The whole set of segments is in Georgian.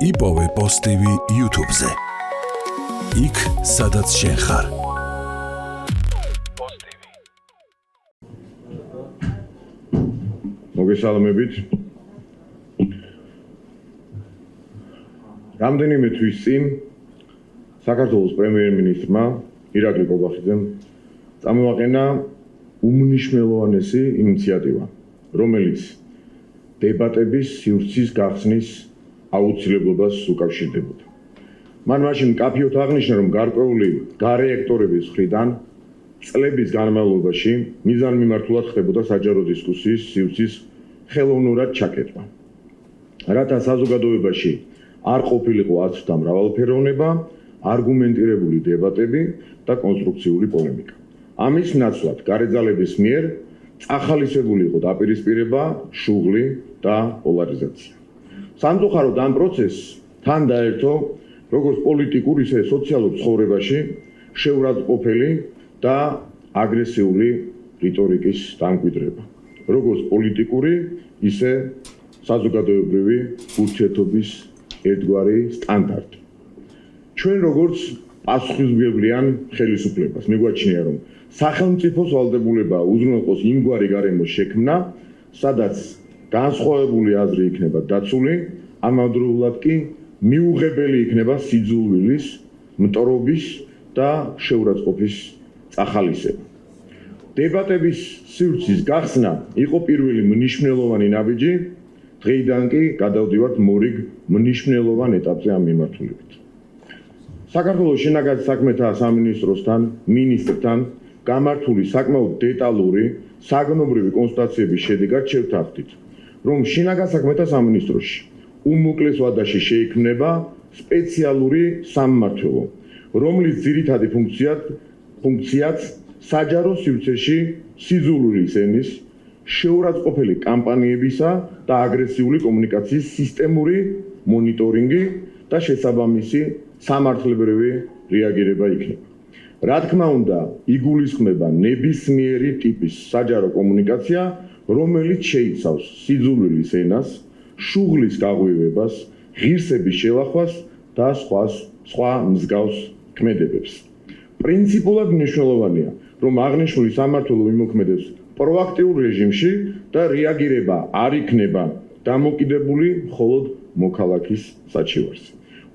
იპოვე პოსტივი YouTube-ზე. იქ, სადაც შენ ხარ. მოგესალმებით. რამდენიმე თვის წინ საქართველოს პრემიერ-მინისტრმა ირაკლი კობახიძემ წამოაყენა უმნიშვნელოვანესი ინიციატივა, რომელიც დებატების სივრცის გახსნის აუცილებლობას უკავშირდებოდა. მან მაშინ მკაფიოდ აღნიშნა, რომ გარკვეული გარეაქტორების მხრიდან წლების განმავლობაში მიზანმიმართულად ხდებოდა საჯარო დისკუსიის სივრცის ხელოვნურად ჩაკეტვა. რათა საზოგადოებაში არ ყოფილიყო აცვთა მრავალფეროვნება, არგუმენტირებული დებატები და კონსტრუქციული პოლემიკა. ამის ნაცვლად გარეძალების მიერ წახალისებული იყო დაპირისპირება, შუღლი და პოლარიზაცია. სამწუხაროდ ამ პროცესს თან დაერთო როგორც პოლიტიკურ, ისე სოციალურ ცხოვრებაში შეურაცხყოფელი და აგრესიული რიტორიკის დამკვიდრება, როგორც პოლიტიკური, ისე საზოგადოებრივი ურთიერთობის ერთგვარი სტანდარტი. ჩვენ როგორც პასუხისმგებლიან ხელისუფლებას მიგვაჩნია, რომ სახელმწიფოს ვალდებულება უზრუნველყოს იმგვარი გარემოს შექმნა, სადაც განსხვავებული აზრი იქნება დაცული, ამავდროულად კი მიუღებელი იქნება სიძულვილის, მტრობის და შეურაცხყოფის წახალისება. დებატების სივრცის გახსნა იყო პირველი მნიშვნელოვანი ნაბიჯი, დღეიდან კი გადავდივართ მორიგ მნიშვნელოვან ეტაპზე ამ მიმართულებით. საქართველოს შინაგან საქმეთა სამინისტროსთან, მინისტრთან გამართული საკმაოდ დეტალური საგნობრივი კონსულტაციების შედეგად შევთანხმდით, რომ შინაგან საქმეთა სამინისტროში უმოკლეს ვადაში შეიქმნება სპეციალური სამმართველო, რომლის ძირითადი ფუნქციაც საჯარო სივრცეში სიძულვილის ენის, შეურაცხყოფელი კამპანიებისა და აგრესიული კომუნიკაციის სისტემური მონიტორინგი და შესაბამისი სამართლებრივი რეაგირება იქნება. რა თქმა უნდა, იგულისხმება ნებისმიერი ტიპის საჯარო კომუნიკაცია, რომელიც შეიცავს სიძულვილის ენას, შუღლის გაღვივებას, ღირსების შელახვას და სხვა მსგავს ქმედებებს. პრინციპულად მნიშვნელოვანია, რომ აღნიშნული სამმართველო იმოქმედებს პროაქტიულ რეჟიმში და რეაგირება არ იქნება დამოკიდებული მხოლოდ მოქალაქის საჩივარზე.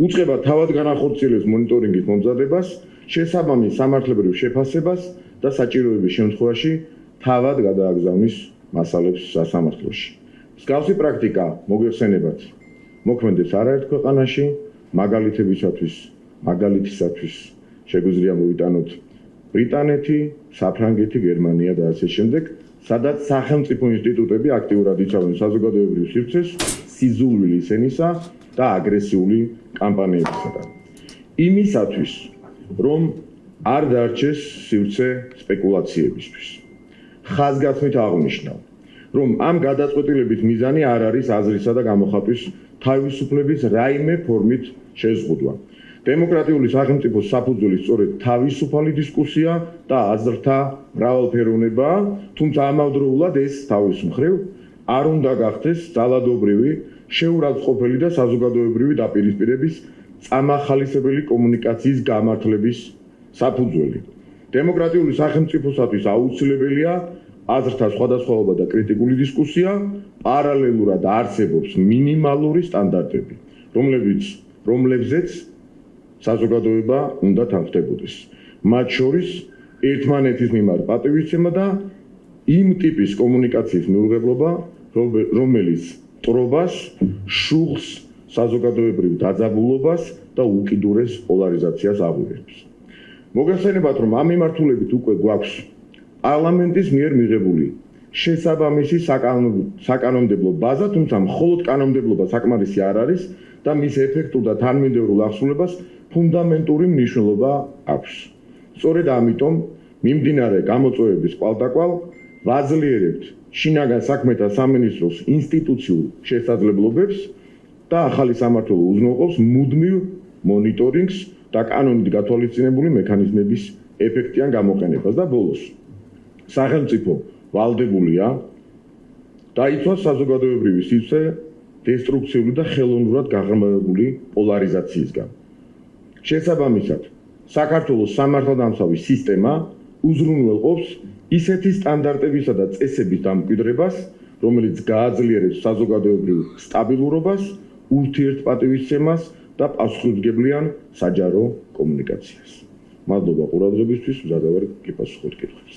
უწყება თავად განახორციელებს მონიტორინგის მომზადებას, შესაბამის სამართლებრივ შეფასებას და საჭიროების შემთხვევაში თავად გადააგზავნის მასალებს სასამართლოში. მსგავსი პრაქტიკა მოგეხსენებათ მოქმედებს არაერთ ქვეყანაში, მაგალითისათვის შეგვიძლია მოვიტანოთ ბრიტანეთი, საფრანგეთი, გერმანია და ასე შემდეგ, სადაც სახელმწიფო ინსტიტუტები აქტიურად იცავენ საზოგადოებრივ სივრცეს სიძულვილის ენისა და აგრესიული კამპანიებისგან. იმისათვის, რომ არ დარჩეს სივრცე სპეკულაციებისთვის. ხაზგასმით აღნიშნავ, რომ ამ გადაწყვეტილებით მიზანი არ არის აზრისა და გამოხატვის თავისუფლების რაიმე ფორმით შეზღუდვა. დემოკრატიული სახელმწიფოს საფუძველი სწორედ თავისუფალი დისკუსია და აზრთა მრავალფეროვნება, თუმცა ამავდროულად ეს თავის მხრივ არ უნდა გახდეს ძალადობრივი, შეურაცხყოფელი და საზოგადოებრივი დაპირისპირების წამახალისებელი კომუნიკაციის გამართლების საფუძველი. დემოკრატიული სახელმწიფოსათვის აუცილებელია აზრთა სხვადასხვაობა და კრიტიკული დისკუსია, პარალელურად არსებობს მინიმალური სტანდარტები, რომლებზეც საზოგადოება უნდა თანხმდებოდეს. მათ შორის ერთმანეთის მიმართ პატივისცემა და იმ ტიპის კომუნიკაციის მიუღებლობა, რომელიც მტრობას, შუღლს, საზოგადოებრივ დაძაბულობას და უკიდურეს პოლარიზაციას აღვივებს. მოგეხსენებათ, რომ ამ მიმართულებით უკვე გვაქვს პარლამენტის მიერ მიღებული შესაბამისი საკანონმდებლო ბაზა, თუმცა მხოლოდ კანონმდებლობა საკმარისი არ არის და მის ეფექტურ და თანმიმდევრულ აღსრულებას ფუნდამენტური მნიშვნელობა აქვს. სწორედ ამიტომ მიმდინარე გამოწვევების კვალდაკვალ ვაძლიერებთ შინაგან საქმეთა სამინისტროს ინსტიტუციურ შესაძლებლობებს და ახალი სამმართველო უზრუნველყოფს მუდმივ მონიტორინგს და კანონით გათვალისწინებული მექანიზმების ეფექტიან გამოყენებას და ბოლოს სახელმწიფო ვალდებულია დაიცვას საზოგადოებრივი სივრცე დესტრუქციული და ხელოვნურად გაღრმავებული პოლარიზაციისგან. შესაბამისად, საქართველოს სამართალდამცავი სისტემა უზრუნველყოფს ისეთი სტანდარტებისა და წესების დამკვიდრებას, რომელიც გააძლიერებს საზოგადოებრივ სტაბილურობას, ურთიერთპატივისცემას და პასუხისმგებლიან საჯარო კომუნიკაციას. მადლობა ყურადღებისთვის, მზადა ვარ გიპასუხოთ კითხვებს.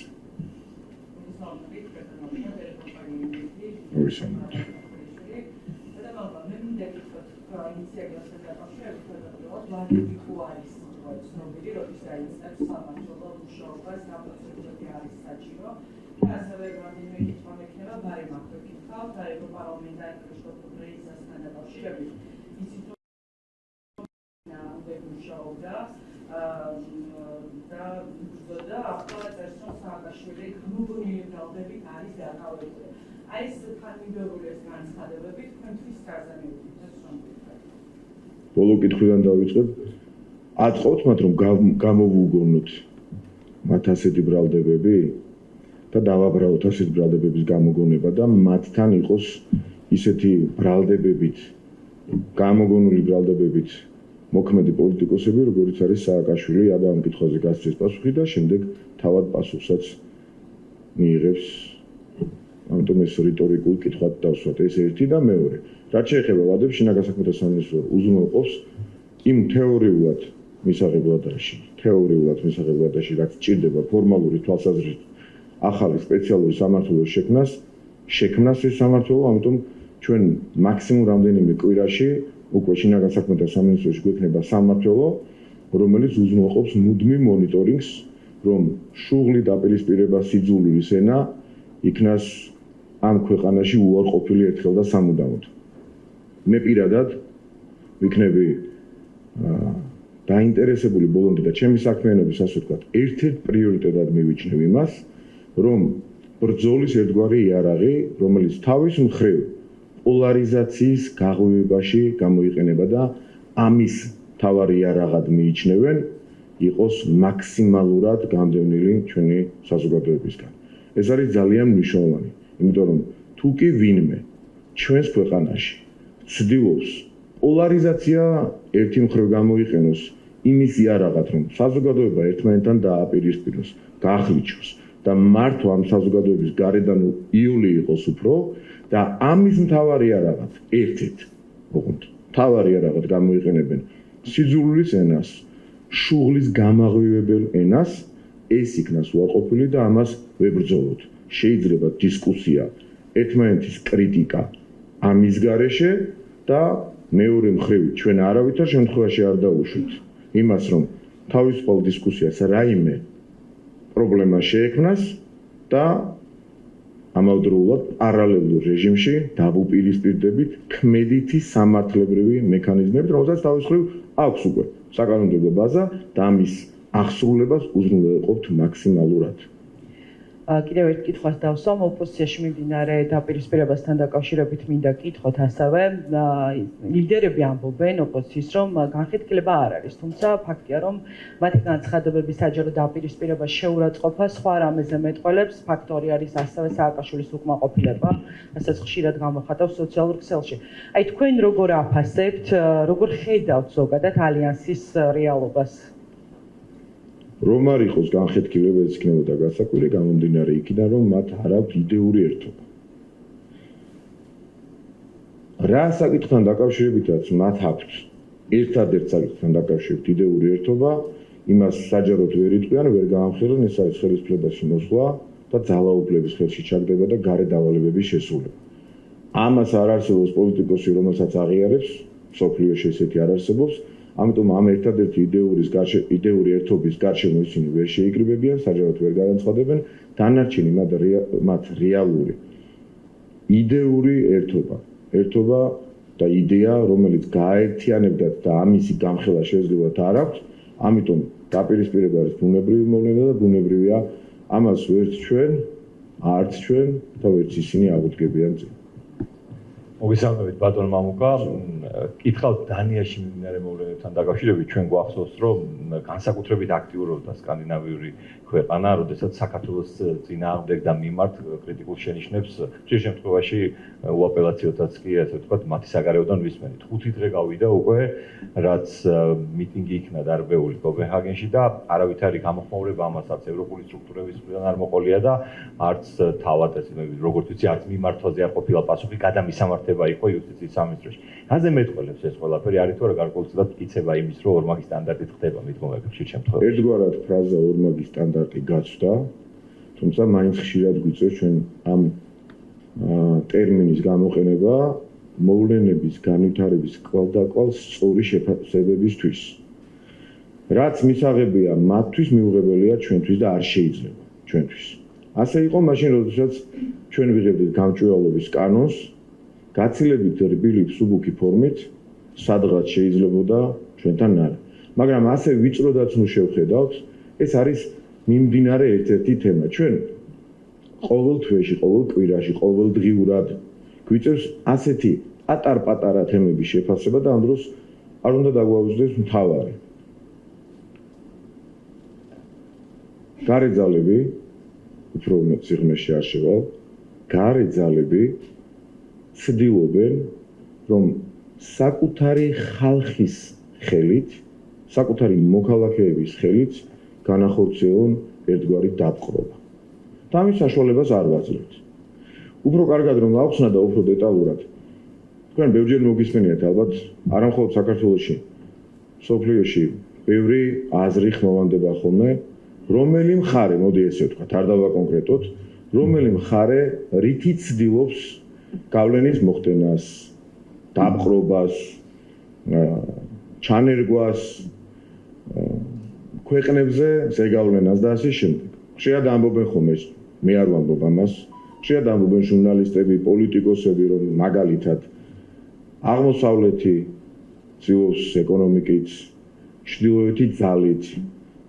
ბოლო კითხვიდან დავიწყებ. ატყობთ მათ რომ გამოვუგონოთ მათ ასეთი ბრალდებები და დავაბრალოთ ასეთი ბრალდებების გამოგონება და მათთან იყოს ისეთი ბრალდებებით, გამოგონული ბრალდებებით მოქმედი პოლიტიკოსები, როგორიც არის სააკაშვილი, აბა ამ კითხვაზე გასცეს პასუხი და შემდეგ თავად პასუხსაც მიიღებს. ამიტომ ეს რიტორიკულ კითხვად დავსვათ. ეს ერთი და მეორე. რაც შეეხება ვადებს, შინაგან საქმეთა სამინისტრო უზრუნველყოფს იმ თეორიულად მისაღებადაში, რაც ჭირდება ფორმალური თვალსაზრისით ახალი სპეციალური სამმართველოს შექმნას ეს სამმართველო, ამიტომ ჩვენ მაქსიმუმ რამდენიმე კვირაში უკვე შინაგან საქმეთა სამინისტროში გვექნება სამმართველო, რომელიც უზრუნველყოფს მუდმივ მონიტორინგს, რომ შუღლი დაპირისპირება სიძულვილის ენა იქნას ამ ქვეყანაში უარყოფილი ერთხელ და სამუდამოდ. მე პირადად ვიქნები დაინტერესებული ბოლომდე და ჩემი საქმიანობის ასე ვთქვათ, ერთ-ერთ პრიორიტეტად მივიჩნევ იმას, რომ ბრძოლის ერთგვარი იარაღი, რომელიც თავის მხრივ პოლარიზაციის გაღვივებაში გამოიყენება და ამის თავარი იარაღად მიიჩნევენ, იყოს მაქსიმალურად გამდევნილი ჩვენი საზოგადოებისგან. ეს არის ძალიან მნიშვნელოვანი, იმიტომ რომ თუ კი ვინმე ჩვენს ქვეყანაში ცდილობს პოლარიზაცია ერთი მხრივ გამოიყენოს იმის იარაღად, რომ საზოგადოება ერთმანეთთან დააპირისპიროს, გახლიჩოს და მართლა ამ საზოგადოების გარედან იული იყოს უფრო და ამის მთავარი იარაღად ერთ-ერთ მთავარი იარაღად გამოიყენებენ სიძულვილის ენას, შუღლის გამაღვივებელ ენას, ეს იქნას უარყოფილი და ამას ვებრძოლოთ. შეიძლება დისკუსია, ერთმანეთის კრიტიკა ამის გარეშე და მეორე მხრივ ჩვენ არავითარ შემთხვევაში არ დავუშვით იმას, რომ თავისუფალ დისკუსიას რაიმე პრობლემა შეექმნას და ამავდროულად პარალელურ რეჟიმში დავუპირისპირდებით ქმედითი სამართლებრივი მექანიზმებით, რომელსაც თავისუფლად აქვს უკვე საკანონმდებლო ბაზა და ამის აღსრულებას უზრუნველყოფთ მაქსიმალურად. კიდევ ერთ კითხვას დავსვამ, ოპოზიციაში მიმდინარე დაპირისპირებასთან დაკავშირებით მინდა კითხოთ ასევე, ლიდერები ამბობენ ოპოზიციის, რომ განხეთქილება არ არის, თუმცა ფაქტია, რომ მათი განცხადებების საჯარო დაპირისპირებას შეურაცხყოფა სხვა რამეზე მეტყველებს, ფაქტორი არის ასევე სააკაშვილის უკმაყოფილება, რასაც ხშირად გამოხატავს სოციალურ ქსელში. აი თქვენ როგორ აფასებთ, როგორ ხედავთ ზოგადად ალიანსის რეალობას? რომ არ იყოს განხეთქილება, ეს იქნებოდა გასაკვირი, გამომდინარე იქიდან, რომ მათ არ აქვს იდეური ერთობა. რა საკითხთან დაკავშირებითაც მათ აქვს ერთადერთ საკითხთან დაკავშირებით იდეური ერთობა, იმას საჯაროდ ვერ იტყვიან, ვერ გაამხილონ, ეს არის ხელისუფლებაში მოსვლა და ძალაუფლების ხელში ჩაგდება და გარე დავალებების შესრულება. ამას არ არსებობს პოლიტიკოსი, რომელსაც აღიარებს, მსოფლიოში ესეთი არ არსებობს. ამიტომ ამ ერთადერთი იდეური ერთობის გარშემო ისინი ვერ შეიკრიბებიან, საჯაროდ ვერ განაცხადებენ, დანარჩენი მათ რეალური იდეური ერთობა და იდეა, რომელიც გააერთიანებდათ და ამისი გამხელა შესაძლებლად არ აქვს, ამიტომ დაპირისპირება არის ბუნებრივი მოვლენა და ბუნებრივია ამას ვერც ჩვენ, არც ჩვენ და ვერც ისინი აღუდგებიან წინ. მოგესალმებით ბატონ მამუკა, კითხავთ დანიაში მიმდინარე მოვლენებთან დაკავშირებით ჩვენ გვახსოვს რომ განსაკუთრებით აქტიურობდა სკანდინავიური ქვეყანა, როდესაც საქართველოს წინააღმდეგ და მიმართ კრიტიკულ შენიშვნებს ხშირ შემთხვევაში უაპელაციოდაც კი ასე ვთქვათ მათი საგარეოდან ვისმენთ. 5 დღე გავიდა უკვე რაც მიტინგი იქნა დარბეული კოპენჰაგენში და არავითარი გამოხმაურება ამას არც ევროპული სტრუქტურების მხრიდან არ მოყოლია და არც თავად ესე როგორც ვიცი არც მიმართვაზე არ ყოფილა პასუხი გადამისამართება იყო იუსტიციის სამინისტროში. რაზე მეტყველებს ეს ყველაფერი არის თუ არა გარკვეულწილად იცება იმის რომ ორმაგი სტანდარტით ხდება მიდგომები ხშირ შემთხვევაში. ერთგვარად ფრაზა ორმაგი სტანდარტი გაცვდა, თუმცა მაინც ხშირად გვიწევს ჩვენ ამ ტერმინის გამოყენება მოვლენების განვითარების კვალდაკვალ სწორი შეფასებებისთვის. რაც მისაღებია მათთვის მიუღებელია ჩვენთვის და არ შეიძლება ჩვენთვის. ასე იყო მაშინ როდესაც ჩვენ ვიღებდით გამჭვირვალობის კანონს გაცილებით რბილი მსუბუქი ფორმით სადღაც შეიძლებოდა ჩვენთან არა. მაგრამ ასე ვიწროდაც ნუ შევხედავთ, ეს არის მიმდინარე ერთ-ერთი თემა. ჩვენ ყოველ თვეში, ყოველ კვირაში, ყოველდღიურად გვიწევს ასეთი პატარ-პატარა თემების შეფასება და ამ დროს არ უნდა დაგვაუწყდეს მთავარი. გარე ძალები, უფრო მეტ სიღრმეში არ შევალ, გარე ძალები ცდილობენ, რომ საკუთარი ხალხის ხელით, საკუთარი მოქალაქეების ხელით განახორციელონ ერთგვარი დაპყრობა. და ამის საშუალებას არ ვაძლევთ. უფრო კარგად რომ გავხსნა და უფრო დეტალურად. თქვენ ბევრჯერ მოგისმენიათ ალბათ, არა მხოლოდ საქართველოში, სოფლიოში ბევრი აზრი ხმოვანდება ხოლმე, რომელი მხარე, მოდი ესე ვთქვათ, არ დავაკონკრეტოთ, რომელი მხარე რითი ცდილობს გავლენის მოხდენას, დაპყრობას, ჩანერგვას, ქვეყნებზე ზეგავლენას და ასე შემდეგ. ხშირად ამბობენ ხოლმე, მე არ ვამბობ ამას, ხშირად ამბობენ ჟურნალისტები, პოლიტიკოსები, რომ მაგალითად აღმოსავლეთი ცდილობს ეკონომიკით, ჩრდილოეთი ძალით,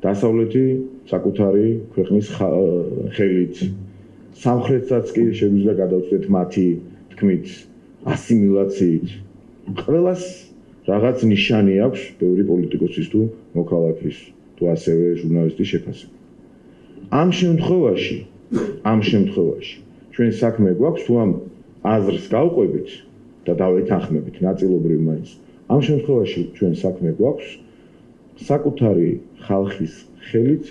დასავლეთი საკუთარი ქვეყნის ხელით, სამხრეთსაც კი შეგვიძლია გადავწყვეტ მათი თქმით ასიმილაციით. ყველას რაღაც ნიშანი აქვს ბევრი პოლიტიკოსის თუ მოქალაქის თუ ასევე ჟურნალისტის შეფასება. ამ შემთხვევაში ჩვენ საქმე გვაქვს თუ ამ აზრს გავყვებით და დავეთანხმებით ნაწილობრივ მაინც. ამ შემთხვევაში ჩვენ საქმე გვაქვს საკუთარი ხალხის ხელით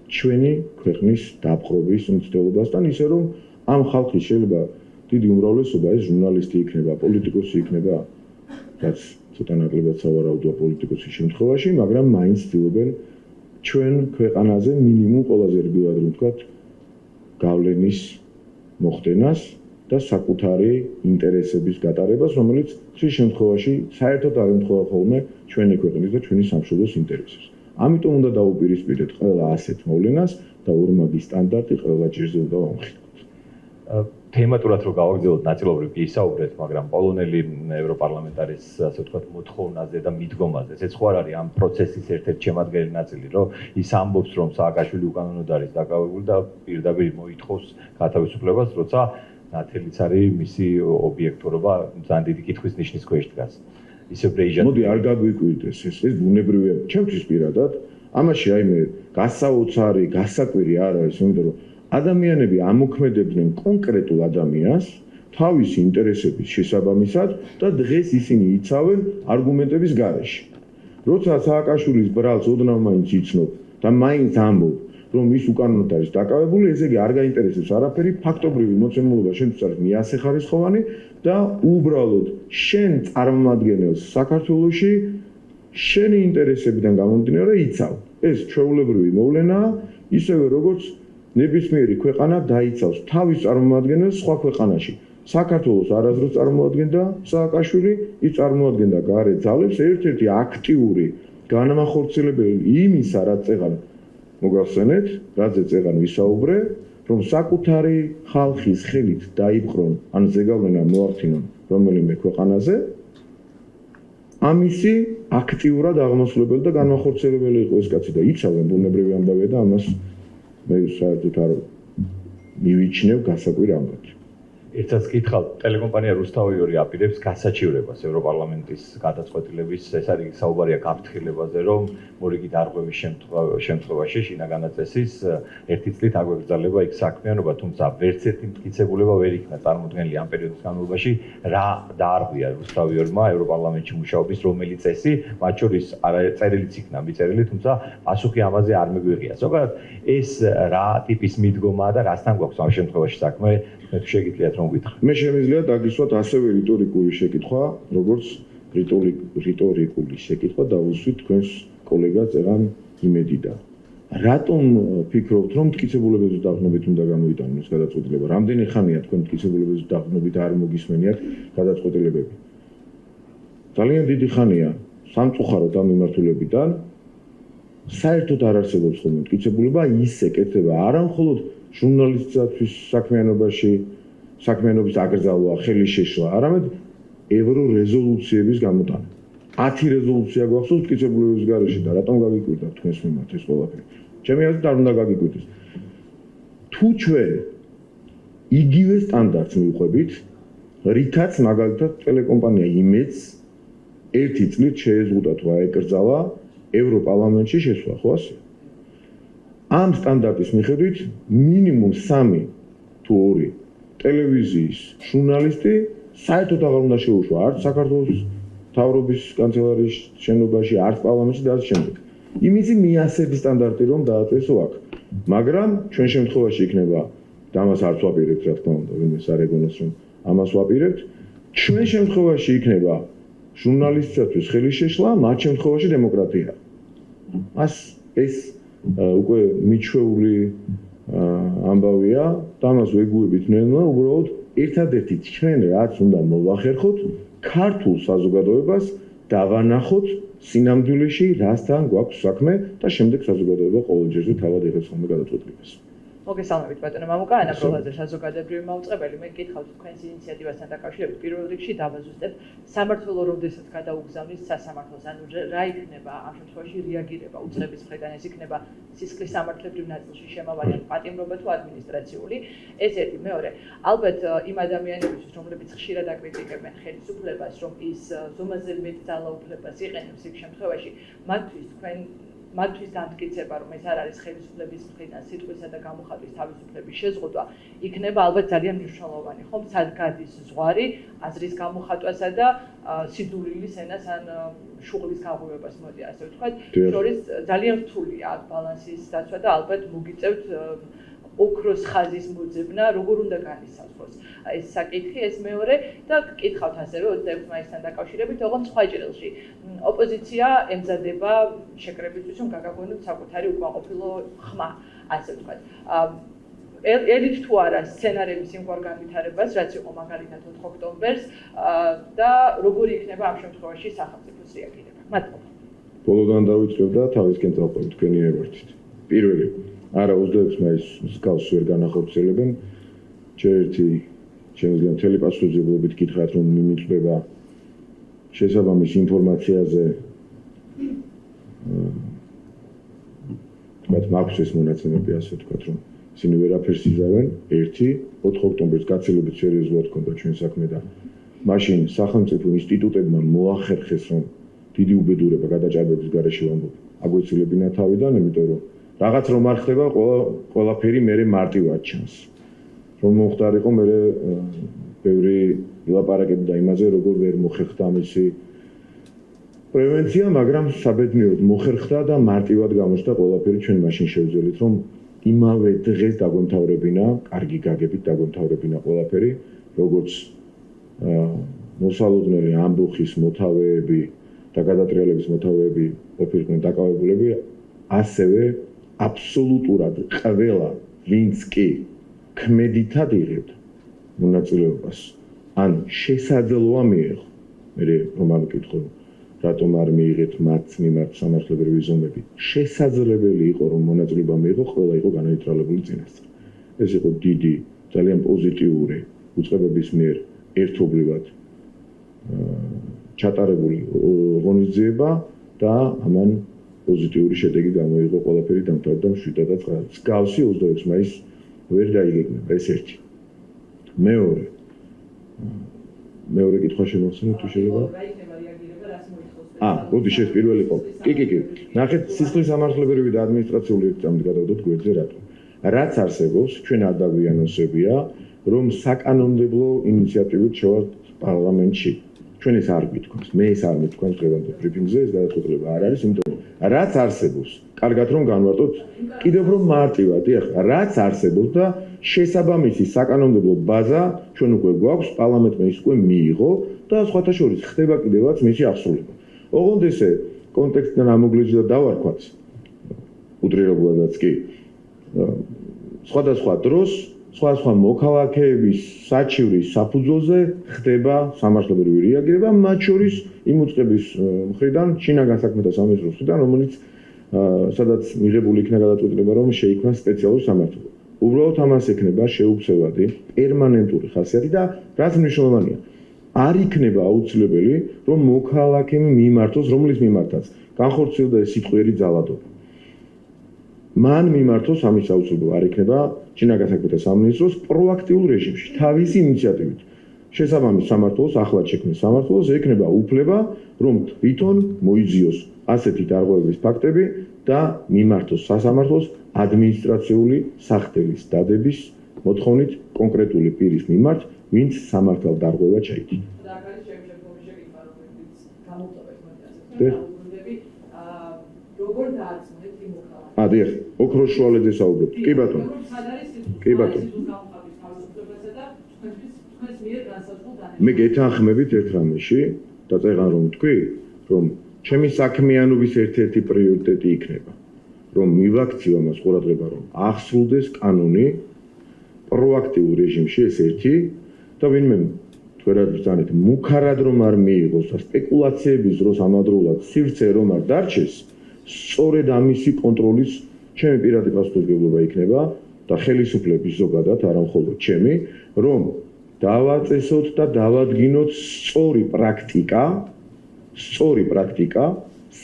ჩვენი ქვეყნის დაპყრობის მცდელობასთან, ისე რომ ამ ხალხის შეიძლება დიდი უმრავლესობა ეს ჟურნალისტი იქნება, პოლიტიკოსი იქნება, რაც ცოტა ნაკლებად სავარაუდოა პოლიტიკოსის შემთხვევაში, მაგრამ მაინც ცდილობენ ჩვენ ქვეყანაზე მინიმუმ ყველაზე რბილად რომ ვთქვათ გავლენის მოხდენას და საკუთარი ინტერესების გატარებას, რომელიც ხშირ შემთხვევაში საერთოდ არ ემთხვევა ხოლმე ჩვენი ქვეყნის და ჩვენი სამშობლოს ინტერესებს. ამიტომ უნდა დაუპირისპირდეთ ყველა ასეთ მოვლენას და ორმაგი სტანდარტი ყველა ჯერზე უნდა ვამხილოთ. თემატურად რო გავაგრძელოთ ნაწილობრივ კი ისაუბრეთ, მაგრამ პოლონელი ევროპარლამენტარის ასე ვთქვათ მოთხოვნაზე და მიდგომაზე, ესეც ხო არ არის ამ პროცესის ერთ-ერთი შემადგენელი ნაწილი, რომ ის ამბობს, რომ სააკაშვილი უკანონოდ არის დაკავებული და პირდაპირ მოითხოვს გათავისუფლებას, როცა ნათელიც არის მისი ობიექტურობა ძალიან დიდი კითხვის ნიშნის ქვეშ დგას. ისე პრეიჟად. მოდი არ გაგვიკვირდეს ეს ბუნებრივია. ჩემთვის პირადად ამაში აი მე გასაოცარი, გასაკვირი არ არის, იმიტომ რომ ადამიანები ამოქმედებდნენ კონკრეტულ ადამიანს თავის ინტერესების შესაბამისად და დღეს ისინი იცავენ არგუმენტების გარეშე. როცა სააკაშვილის ბრალს ოდნავ მაინც იცნობ და მაინც ამბობ, რომ ის უკანონოდ არის დაკავებული, ესე იგი არ გაინტერესებს არაფერი, ფაქტობრივი მოცემულობა შენთვის არის მიასეხარისხოვანი და უბრალოდ შენ წარმომადგენელს საქართველოში შენი ინტერესებიდან გამომდინარე იცავ. ეს ჩვეულებრივი მოვლენაა, ისევე როგორც ნებისმიერი ქვეყანა დაიცავს თავის წარმომადგენელს სხვა ქვეყანაში. საქართველოს არასდროს წარმოადგენდა სააკაშვილი, ის წარმოადგენდა გარე ძალებს, ერთ-ერთი აქტიური განმახორციელებელი იმისა, რაც წეგან მოგახსენეთ, რაზეც წეგან ვისაუბრე, რომ საკუთარი ხალხის ხელით დაიპყრონ ან ზეგავლენა მოახდინონ რომელიმე ქვეყანაზე, ამისი აქტიურად აღმასრულებელი და განმახორციელებელი იყო ეს კაცი და იცავენ ბუნებრივი ამბავია და ამას მე საერთოდ არ მივიჩნევ გასაკვირ ამბად. ერთად გითხავთ, ტელეკომპანია რუსთავი აპირებს გასაჩივრებას ევროპარლამენტის გადაწყვეტილების, ეს არის საუბარია გაფრთხილებაზე, რომ მორიგი დარღვევის შემთხვევაში შინაგანა წესის ერთი წლით აგვეგრძელება იქ საქმიანობა, თუმცა ვერც ერთი მტკიცებულება ვერ იქნა წარმოდგენილი ამ პერიოდის განმავლობაში, რა დაარღვია რუსთავიორმა ევროპარლამენტში მუშაობის რომელი წესი, მათ შორის წერილიც იქნა მიწერილი, თუმცა პასუხი ამაზე არ მეგვიღია. ზოგადად ეს რა ტიპის მიდგომაა და რასთან გვაქვს ამ შემთხვევაში საქმე? მე შეგიძლიათ რომ გითხრათ. მე შემიძლია დაგისვათ ასევე რიტორიკული შეკითხვა, როგორც რიტორიკული შეკითხვა დავუსვით თქვენს კოლეგას ერან იმედიდან. რატომ ფიქრობთ, რომ მტკიცებულებებზე დაყრდნობით უნდა გამოიტანოს გადაწყვეტილება? რამდენი ხანია თქვენ მტკიცებულებებზე დაყრდნობით არ მოგისმენიათ გადაწყვეტილებები? ძალიან დიდი ხანია სამწუხაროდ ამ მიმართულებიდან საერთოდ არ არსებობს ხოლმე მტკიცებულება, ისე კეთდება არა მხოლოდ ჟურნალისტების საქმიანობის აკრძალვა, ხელის შეშლა, არამედ ევრორეზოლუციების გამოტანა. 10 რეზოლუცია გვახსოვს მტკიცებულებების გარეშე და რატომ გაგიკვირდა თქვენს მიმართ ეს ყველაფერი? ჩემი აზრით არ უნდა გაგიკვირდეს. თუ ჩვენ იგივე სტანდარტს მივყვებით, რითაც მაგალითად ტელეკომპანია იმედს ერთი წლით შეეზღუდა თუ აეკრძალა ევროპარლამენტში შესვლა, ხო ასე? ამ სტანდარტის მიხედვით მინიმუმ 3 თუ 2 ტელევიზიის ჟურნალისტი საერთოდ აღარ უნდა შეუშვა არც საქართველოს მთავრობის კანცელარიის შენობაში, არც პარლამენტში და ასე შემდეგ. იმისი მიასების სტანდარტი რომ დააწესო აქ. მაგრამ ჩვენ შემთხვევაში იქნება და ამას არც ვაპირებთ, რა თქმა უნდა, ვინმე სარეგონოს რომ ამას ვაპირებთ, ჩვენ შემთხვევაში იქნება ჟურნალისტებისთვის ხელის შეშლა, მათ შემთხვევაში დემოკრატია. ეს უკვე მიჩვეული ამბავია და ამას ვეგუებით ნელა, უბრალოდ ერთადერთი ჩვენ რაც უნდა მოვახერხოთ, ქართულ საზოგადოებას დავანახოთ სინამდვილეში, რასთან გვაქვს საქმე და შემდეგ საზოგადოება ყოველჯერზე თავად იღებს ხოლმე გადაწყვეტილებას. მოგესალმებით ბატონო მამუკა, ანა პროლაძე საზოგადოებრივი მაუწყებელი. მე გითხავთ თქვენს ინიციატივასთან დაკავშირებით პირველ რიგში დავაზუსტებ სამართლო როდესაც გადაუგზავნის სასამართლოს, ანუ რა იქნება ამ შემთხვევაში რეაგირება უწყების მხრიდან, ეს იქნება სისხლის სამართლებრივ ნაწილში შემავალი პატიმრობა თუ ადმინისტრაციული. ეს ერთი, მეორე, ალბათ იმ ადამიანებისთვის, რომლებიც ხშირად აკრიტიკებენ ხელისუფლებას, რომ ის ზომაზე მეტ ძალაუფლებას იყენებს იქ შემთხვევაში, მათთვის დამტკიცება, რომ ეს არ არის ხელისუფლების მხრიდან სიტყვისა და გამოხატვის თავისუფლების შეზღუდვა, იქნება ალბათ ძალიან მნიშვნელოვანი, ხომ? სად გადის ზღვარი აზრის გამოხატვასა და სიძულვილის ენას ან შუღლის გაღვივებას, მოდი ასე ვთქვათ, შორის ძალიან რთულია აქ ბალანსის დაცვა და ალბათ მოგიწევთ ოქროს ხაზის მოძებნა, როგორ უნდა განისაზღვროს ეს საკითხი, ეს მეორე და გკითხავთ ასევე 26 მაისთან დაკავშირებით, ოღონდ სხვა ჭრილში ოპოზიცია ემზადება შეკრებისთვის, რომ გაგაგონოთ საკუთარი უკმაყოფილო ხმა, ასე ვთქვათ. ელით თუ არა სცენარების იმგვარ განვითარებას, რაც იყო მაგალითად 4 ოქტომბერს და როგორი იქნება ამ შემთხვევაში სახელმწიფოს რეაგირება. მადლობა. ბოლოდან დავიწყებ და თავისკენ წავყვეთ თქვენი ერთით. პირველი არა 26 მაისს მსგავს ვერ განახორციელებენ. ერთი შემიძლია მთელი პასუხისმგებლობით გითხრათ, რომ მიმიწვდება შესაბამის ინფორმაციაზე მაქვს ეს მონაცემები, ასე ვთქვათ, რომ ისინი ვერაფერს იზავენ. 4 ოქტომბერს გაცილებით სერიოზულად ჰქონდა ჩვენ საქმე და მაშინ სახელმწიფო ინსტიტუტებმა მოახერხეს, რომ დიდი უბედურება გადაჭარბების გარეშე ვამბობ, აგვეცილებინა თავიდან, იმიტომ რომ რაღაც რომ არ ხდება, ყველაფერი მერე მარტივად ჩანს. რომ მოხდარიყო მერე ბევრი ილაპარაკები და იმაზე, როგორ ვერ მოხერხდა ამისი პრევენცია, მაგრამ საბედნიეროდ მოხერხდა და მარტივად გამოჩნდა ყველაფერი. ჩვენ მაშინ შევძელით, რომ იმავე დღეს დაგვემთავრებინა, კარგი გაგებით დაგვემთავრებინა ყველაფერი, როგორც მოსალოდნელი ამბოხის მოთავეები და გადატრიალების მოთავეები ყოფილიყნენ დაკავებულები, ასევე აბსოლუტურად ყველა, ვინც კი ქმედითად იღებდა მონაწილეობას, ან შესაძლოა მიიღო. მე რომ ამკითხო, რატომ არ მიიღეთ მათ მიმართ სამართლებრივი ზომები. შესაძლებელი იყო, რომ მონაწილეობა მიიღო, ყველა იყო განავითრალებული წინასწარ. ეს იყო დიდი, ძალიან პოზიტიური უწყებების მიერ ერთობლივად ჩატარებული ღონისძიება და ამან პოზიტიური შედეგი გამოიღო, ყველაფერი დამთავრდა 7-9. მსგავსი 26 მაისს ვერ დაიგეგმება, ეს ერთი. მეორე, მეორე კითხვა შემოვხსენოთ თუ შეიძლება? მოდი ეს პირველი იყო. კი. ნახეთ, სისხლის სამართლებრივი და ადმინისტრაციული ექსამენით გადავდოთ გვერდზე რატო. რაც არსებობს, ჩვენ არ დაგვიანონსებია, რომ საკანონმდებლო ინიციატივით შევართ პარლამენტში. ჩვენ ეს არ გითქვამს, მე ეს არ მითქვამს დღევანდელ ბრიფინგზე, ეს გადაწყვეტილება არ არის, იმიტომ რომ რაც არსებობს, კარგად რომ განვარტოთ, კიდევ რომ მარტივად, ეხლა რაც არსებობს და შესაბამისი საკანონმდებლო ბაზა ჩვენ უკვე გვაქვს, პარლამენტმა ის უკვე მიიღო და სხვათა შორის ხდება კიდევაც მისი აღსრულება. ოღონდ ესე კონტექსტიდან ამოგვიძდა დავარქვათ უტრირებულადაც კი სხვადასხვა დროს სხვადასხვა მოქალაქეების საჩივრის საფუძველზე ხდება სამართლებრივი რეაგირება, მათ შორის იმ უწყების მხრიდან, შინაგან საქმეთა სამინისტროს მხრიდან, რომელიც სადაც მიღებული იქნა გადაწყვეტილება, რომ შეიქმნა სპეციალური სამართლობა. უბრალოდ ამას ექნება შეუცვლელი პერმანენტური ხასიათი და რაც მნიშვნელოვანია, არ იქნება აუცილებელი, რომ მოქალაქემ მიმართოს, რომლის მიმართაც განხორციელდა ეს სიტყვიერი ძალადობა. მან მიმართოს ამის აუცილებლობა არ იქნება შინაგან საქმეთა სამინისტროს პროაქტიულ რეჟიმში, თავისი ინიციატივით. შესაბამის სამართლოს, ახლად შექმნილ სამართლოს ექნება უფლება, რომ თვითონ მოიძიოს ასეთი დარღვევების ფაქტები და მიმართოს სასამართლოს ადმინისტრაციული სახდელის დადების მოთხოვნით კონკრეტული პირის მიმართ, ვინც სამართალ დარღვევა ჩაიდგინა. როგორ დააწმუნებთ იმ მოქალაქეს? დიახ, ოქროს შუალედზე საუბრობთ. კი ბატონო. კი ბატონო. მე გეთანხმებით ერთ რამეში, დაწერან რომ თქვი, რომ ჩემი საქმიანობის ერთ-ერთი პრიორიტეტი იქნება, რომ მივაქციო ამას ყურადღება, რომ ახსრულდეს კანონი პროაქტიულ რეჟიმში, ეს ერთი და ვინმე თქვენად ბრძანეთ, მუქარად რომ არ მიიღოს და სპეკულაციების დროს ამავდროულად სივრცე რომ არ დარჩეს, სწორედ ამისი კონტროლის ჩემი პირადი პასუხისმგებლობა იქნება და ხელისუფლების ზოგადად, არა მხოლოდ ჩემი, რომ დავაწესოთ და დავადგინოთ სწორი პრაქტიკა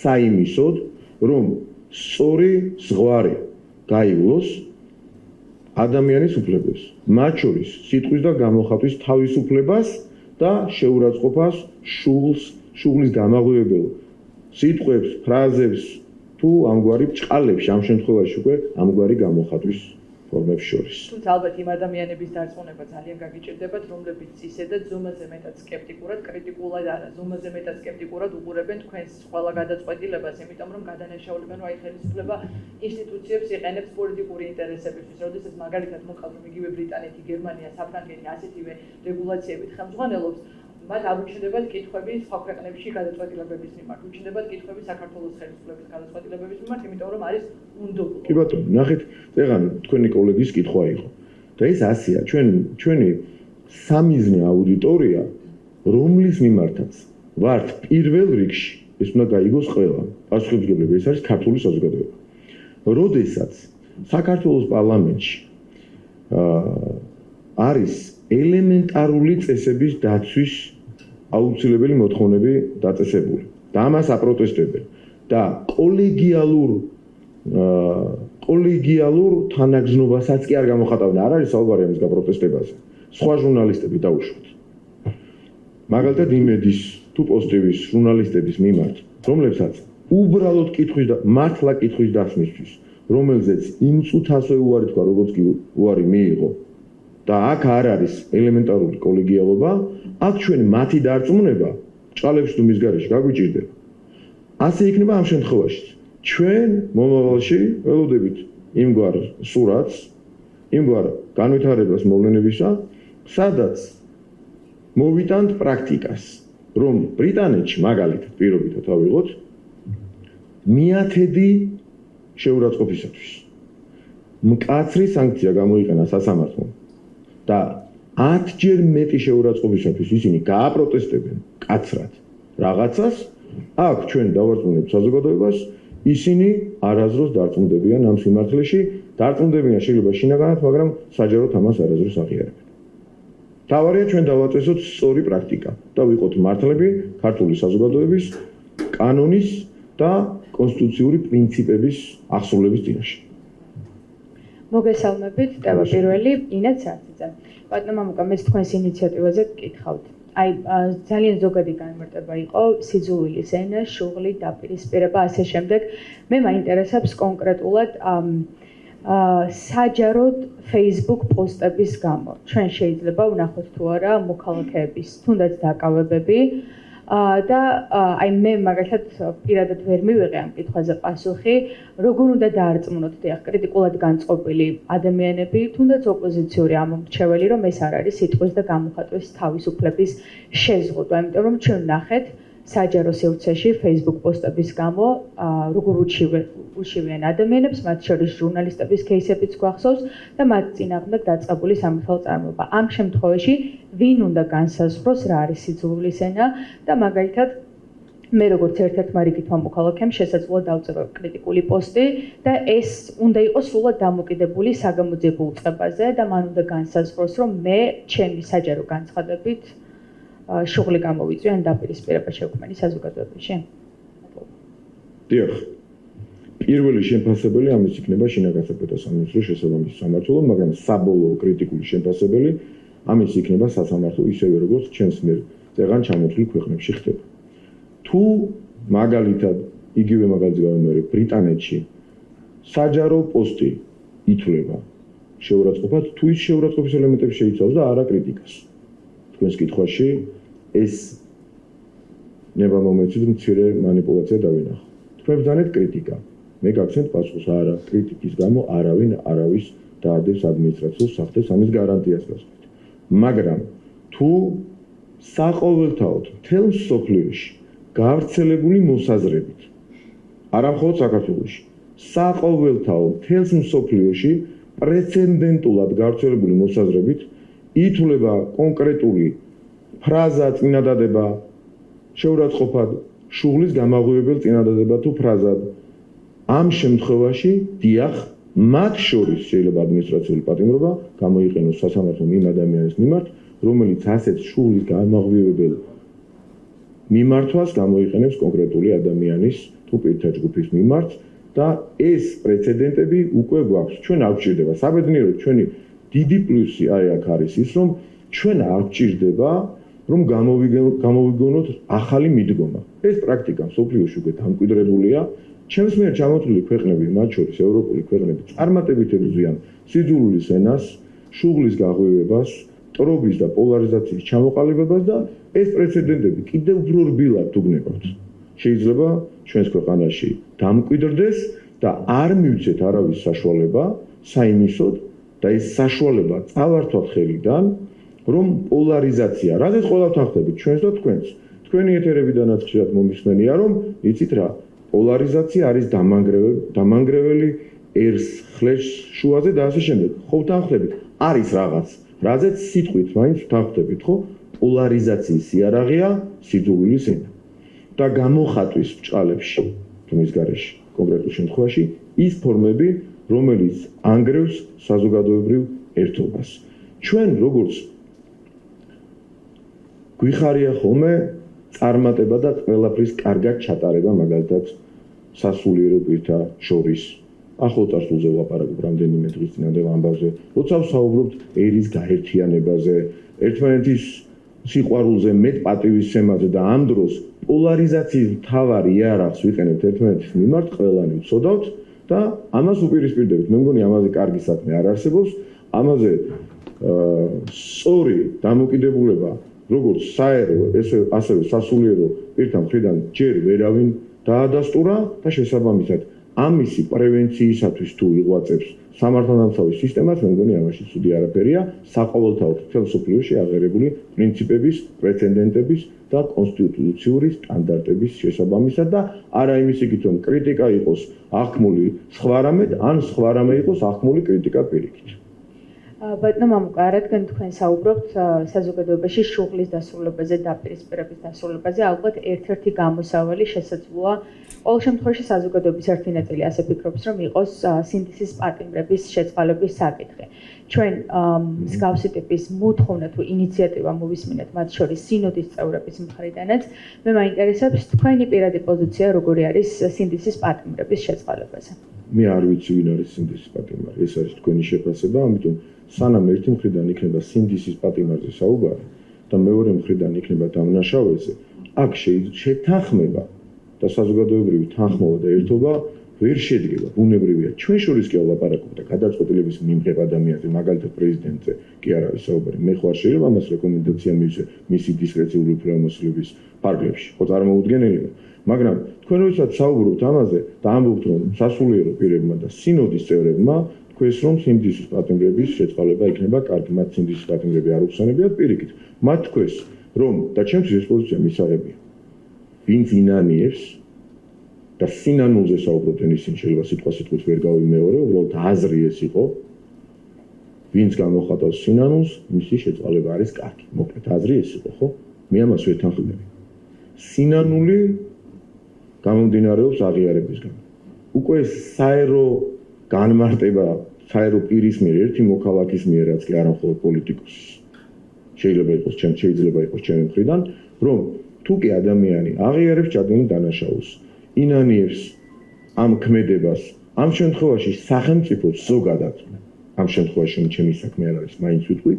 საიმისოდ, რომ სწორი ზღვარი გაივლოს ადამიანის უფლებებს, მათ შორის სიტყვის და გამოხატვის თავისუფლებას და შეურაცხყოფას, შუღლის გამაღვივებელ სიტყვებს, ფრაზებს თუ ამგვარი ბრჭყალებში, ამ შემთხვევაში უკვე ამგვარი გამოხატვის ფორმებს შორის. თუმცა ალბათ იმ ადამიანების დარწმუნება ძალიან გაგიჭირდებათ, რომლებიც ისედაც ზომაზე მეტად სკეპტიკურად, კრიტიკულად არა, ზომაზე მეტად სკეპტიკურად უყურებენ თქვენს ყველა გადაწყვეტილებას, იმიტომ რომ გადანაშაულებენ, რომ აი ხელისუფლება ინსტიტუციებს იყენებს პოლიტიკური ინტერესებისთვის, როდესაც მაგალითად მოყავთ იგივე ბრიტანეთი, გერმანია, საფრანგეთი ასეთივე რეგულაციებით ხელმძღვანელობს, მათ არ უჩნდებათ კითხვები სხვა ქვეყნებში გადაწყვეტილებების მიმართ, უჩნდებათ კითხვები საქართველოს ხელისუფლების გადაწყვეტილებების მიმართ, იმიტომ რომ არის უნდობლო. კი ბატონო, ნახეთ, წეგან თქვენი კოლეგის კითხვა იყო. და ეს ასეა, ჩვენი სამიზნე აუდიტორია, რომლის მიმართაც ვართ პირველ რიგში, ეს უნდა გაიგოს ყველა. პასუხისმგებლები ეს არის ქართული საზოგადოება. როდესაც საქართველოს პარლამენტში არის ელემენტარული წესების დაცვის აუცილებელი მოთხოვნები დაწესებული და ამას აპროტესტებენ და კოლეგიალურ თანაგზნობასაც კი არ გამოხატავენ, არ არის საუბარი ამის გაპროტესტებაზე. სხვა ჟურნალისტები დაუშვათ. მაგალითად იმედის თუ პოსტივის ჟურნალისტების მიმართ, რომლებსაც უბრალოდ მართლა კითხვის დასმისთვის, რომელზეც იმ წუთასვე უარი თქვა, როგორც კი უარი მიიღო და აქ არ არის ელემენტარული კოლეგიალობა, აქ ჩვენ მათი დარწმუნება ჭალებში თუ მის გარეშე გაგვიჭირდება. ასე იქნება ამ შემთხვევაში. ჩვენ მომავალში ველოდებით იმგვარ სურათს, იმგვარ განვითარებას მოვლენებისა, სადაც მოვიტანთ პრაქტიკას, რომ ბრიტანეთში მაგალითად პირობითად ავიღოთ მიათედი შეურაცხყოფისათვის მკაცრი სანქცია გამოიყენა სასამართლომ და 10-ჯერ მეტი შეურაცხყოფისათვის ისინი გააპროტესტებენ კაცრად რაღაცას, აქ ჩვენ დავარწმუნებთ საზოგადოებას, ისინი არასდროს დარწმუნდებიან ამ სიმართლეში, დარწმუნდებიან შეიძლება შინაგანად, მაგრამ საჯაროდ ამას არასდროს აღიარებენ. თავარია ჩვენ დავაწესოთ სწორი პრაქტიკა და ვიყოთ მართლები ქართული საზოგადოების კანონის და კონსტიტუციური პრინციპების აღსრულების წინაშე. მოგესალმებით, ტევა პირველი, ინაც არციძე. ბატონო მამუკა, მეც თქვენს ინიციატივაზე გკითხავთ. აი, ძალიან ზოგადი განმარტება იყო სიძულვილის ენა, შუღლი, დაპირისპირება, ასე შემდეგ. მე მაინტერესებს კონკრეტულად საჯაროდ Facebook პოსტების გამო. ჩვენ შეიძლება ვნახოთ თუ არა მოქალაქეების თუნდაც დაკავებები და აი მე მაგალითად პირადად ვერ მივიღე ამ კითხვაზე პასუხი, როგორ უნდა დაარწმუნოთ დიახ კრიტიკულად განწყობილი ადამიანები, თუნდაც ოპოზიციური ამომრჩეველი, რომ ეს არ არის სიტყვის და გამოხატვის თავისუფლების შეზღუდვა, იმიტომ რომ ჩვენ ვნახეთ საჯარო სივრცეში Facebook პოსტების გამო როგორ უშივიან ადამიანებს, მათ შორის ჟურნალისტების кейსებიც გვახსოვს და მათ წინააღმდეგ დაწყებული სამართალ წარმოება. ამ შემთხვევაში ვინ უნდა განსაზღვროს რა არის სიძულვილის ენა და მაგალითად მე როგორც ერთ-ერთმა რიგითმა მოქალაქემ შესაძლოა დავწერო კრიტიკული პოსტი და ეს უნდა იყოს სრულად დამოკიდებული საგამოძიებულ წყებაზე და მან უნდა განსაზღვროს, რომ მე ჩემი საჯარო განცხადებით შუღლი გამოვიწვი ან დაპირისპირება შევქმენი საზოგადოებაში. დიახ. პირველი შემფასებელი ამის იქნება შინაგან საქმეთა სამინისტროს შესაბამისი სამმართველო, მაგრამ საბოლოო კრიტიკული შემფასებელი ამის იქნება სასამართლო, ისევე როგორც ჩვენს მიერ წეღან ჩამოთვლილ ქვეყნებში ხდება. თუ მაგალითად იგივე მაგალითს გავიმეორებ ბრიტანეთში საჯარო პოსტი ითვლება შეურაცხყოფად, თუ ის შეურაცხყოფის ელემენტებს შეიცავს და არა კრიტიკას. თქვენს კითხვაში ეს ნება მომეცით მცირე манипуляცია დავინახო. თქვენ ბრძანეთ კრიტიკა. მე გაგცემთ პასუხს არა, კრიტიკის გამო არავინ არავის დაადებს ადმინისტრაციულ სახთებს ამის გარანტიას გასვით. მაგრამ თუ საყოველთაოდ მთელ მსოფლიოში გავრცელებული მოსაზრებით, არა მხოლოდ საქართველოში, საყოველთაოდ მთელ მსოფლიოში პრეცედენტულად გავრცელებული მოსაზრებით ითვლება კონკრეტული ფრაზა წინადადება შეურაცხყოფად, შუღლის გამაღვივებელ წინადადება თუ ფრაზად. ამ შემთხვევაში დიახ, მათ შორის შეიძლება ადმინისტრაციული პატიმრობა გამოიყენოს სასამართლომ იმ ადამიანის მიმართ, რომელიც ასეთ შუღლის გამაღვივებელ მიმართვას გამოიყენებს კონკრეტული ადამიანის თუ პირთა ჯგუფის მიმართ და ეს პრეცედენტები უკვე გვაქვს. ჩვენ არ გვჭირდება საბედნიეროდ ჩვენი დიდი პლუსი აი აქ არის ის, რომ ჩვენ არ გვჭირდება რომ გამოვიგონოთ ახალი მიდგომა. ეს პრაქტიკა მსოფლიოში უკვე დამკვიდრებულია. ჩემს მიერ ჩამოთვლილი ქვეყნები, მათ შორის ევროპული ქვეყნები, წარმატებით ებრძვიან სიძულვილის ენას, შუღლის გაღვივებას, ტრობის და პოლარიზაციის ჩამოყალიბებას და ეს პრეცედენტები კიდევ უფრო რბილად თუ გნებავთ. შეიძლება ჩვენს ქვეყანაში დამკვიდრდეს და არ მივცეთ არავის საშუალება საიმისოდ და ეს საშუალება წავართვათ ხელიდან, რომ პოლარიზაცია, რადგან ყველაფერთან ხდებით ჩვენს და თქვენს. თქვენი ეთერებიდანაც ხშირად მომისმენია, რომ იცით რა, პოლარიზაცია არის დამანგრეველი ერს ხლეშ შუაზე და ასე შემდეგ. ხო თანხდებით, არის რაღაც, რაზეც სიტყვით მაინც თანხდებით, ხო? პოლარიზაციის იარაღია სიძულვილის ენა. და გამოხატვის ბჭყალებში, თუმის გარეშე, კონკრეტულ შემთხვევაში, ის ფორმები, რომელიც ანგრევს საზოგადოებრივ ერთობას. ჩვენ როგორც გვიხარია ხოლმე წარმატება და ყველაფრის კარგად ჩატარება, მაგალითად სასულიერო პირთა შორის. ახლო წარსულზე ვლაპარაკობ რამდენიმე დღის წინანდელ ამბავზე, როცა ვსაუბრობთ ერის გაერთიანებაზე, ერთმანეთის სიყვარულზე, მეტ პატივისცემაზე და ამ დროს პოლარიზაციის მთავარ იარაღს ვიყენებთ ერთმანეთის მიმართ, ყველანი ვცოდავთ და ამას უპირისპირდებით. მე მგონი ამაზე კარგი საქმე არ არსებობს, ამაზე სწორი დამოკიდებულება როგორც საერო, ასევე სასულიერო პირთა მხრიდან ჯერ ვერავინ დაადასტურა და შესაბამისად ამისი პრევენციისათვის თუ იღვაწებს სამართალდამცავი სისტემას, მე მგონი ამაში ცუდი არაფერია, საყოველთაოდ მთელ მსოფლიოში აღიარებული პრინციპების, პრეცედენტების და კონსტიტუციური სტანდარტების შესაბამისად და არა იმის იქით, რომ კრიტიკა იყოს აღქმული სხვა რამედ, ან სხვა რამე იყოს აღქმული კრიტიკა პირიქით. ბატონო მამუკა, რადგან თქვენ საუბრობთ საზოგადოებაში შუღლის დასრულებაზე, დაპირისპირების დასრულებაზე, ალბათ ერთ-ერთი გამოსავალი შესაძლოა ყოველ შემთხვევაში საზოგადოების ერთი ნაწილი ასე ფიქრობს, რომ იყოს სინდისის პატიმრების შეწყალების საკითხი. ჩვენ მსგავსი ტიპის მოთხოვნა თუ ინიციატივა მოვისმინეთ მათ შორის სინოდის წევრების მხრიდანაც. მე მაინტერესებს თქვენი პირადი პოზიცია როგორი არის სინდისის პატიმრების შეწყალებაზე. მე არ ვიცი ვინ არის სინდისის პატიმარი, ეს არის თქვენი შეფასება, ამიტომ სანამ ერთი მხრიდან იქნება სინდისის პატიმარზე საუბარი და მეორე მხრიდან იქნება დამნაშავეზე, აქ შეთანხმება და საზოგადოებრივი თანხმობა და ერთობა ვერ შედგება, ბუნებრივია. ჩვენ შორის კი ვლაპარაკობთ და გადაწყვეტილების მიმღებ ადამიანზე, მაგალითად პრეზიდენტზე კი არ არის საუბარი. მე ხო არ შეიძლება ამას რეკომენდაცია მივცე მისი დისკრეციული უფლებამოსილების ფარგლებში, ხო წარმოუდგენელია. მაგრამ თქვენ როდესაც საუბრობთ ამაზე და ამბობთ რომ სასულიერო პირებმა და სინოდის წევრებმა თქვენს რომ სინდისის პატიმრების შეწყალება იქნება კარგი, მათ სინდისის პატიმრები არ უხსენებიათ პირიქით. მათ თქვენს რომ და ჩემთვის ეს პოზიცია მისაღებია. ვინც ინანიებს და სინანულზე საუბრობენ ისინი შეიძლება სიტყვით ვერ გავიმეორე, უბრალოდ აზრი ეს იყო. ვინც გამოხატავს სინანულს, მისი შეწყალება არის კარგი. მოკლედ აზრი ეს იყო, ხო? მე ამას ვეთანხმები. სინანული გამომდინარეობს აღიარებისგან. უკვე საერო განმარტება საერო პირის მიერ ერთი მოქალაქის მიერაც კი არა მხოლოდ პოლიტიკოსის. შეიძლება იყოს ჩემი მხრიდან, რომ თუ კი ადამიანი აღიარებს ჩადენილ დანაშაულს, ინანიებს ამ ქმედებას, ამ შემთხვევაში სახელმწიფოს ზოგადად, ამ შემთხვევაში ჩემი საქმე არ არის, მაინც ვიტყვი,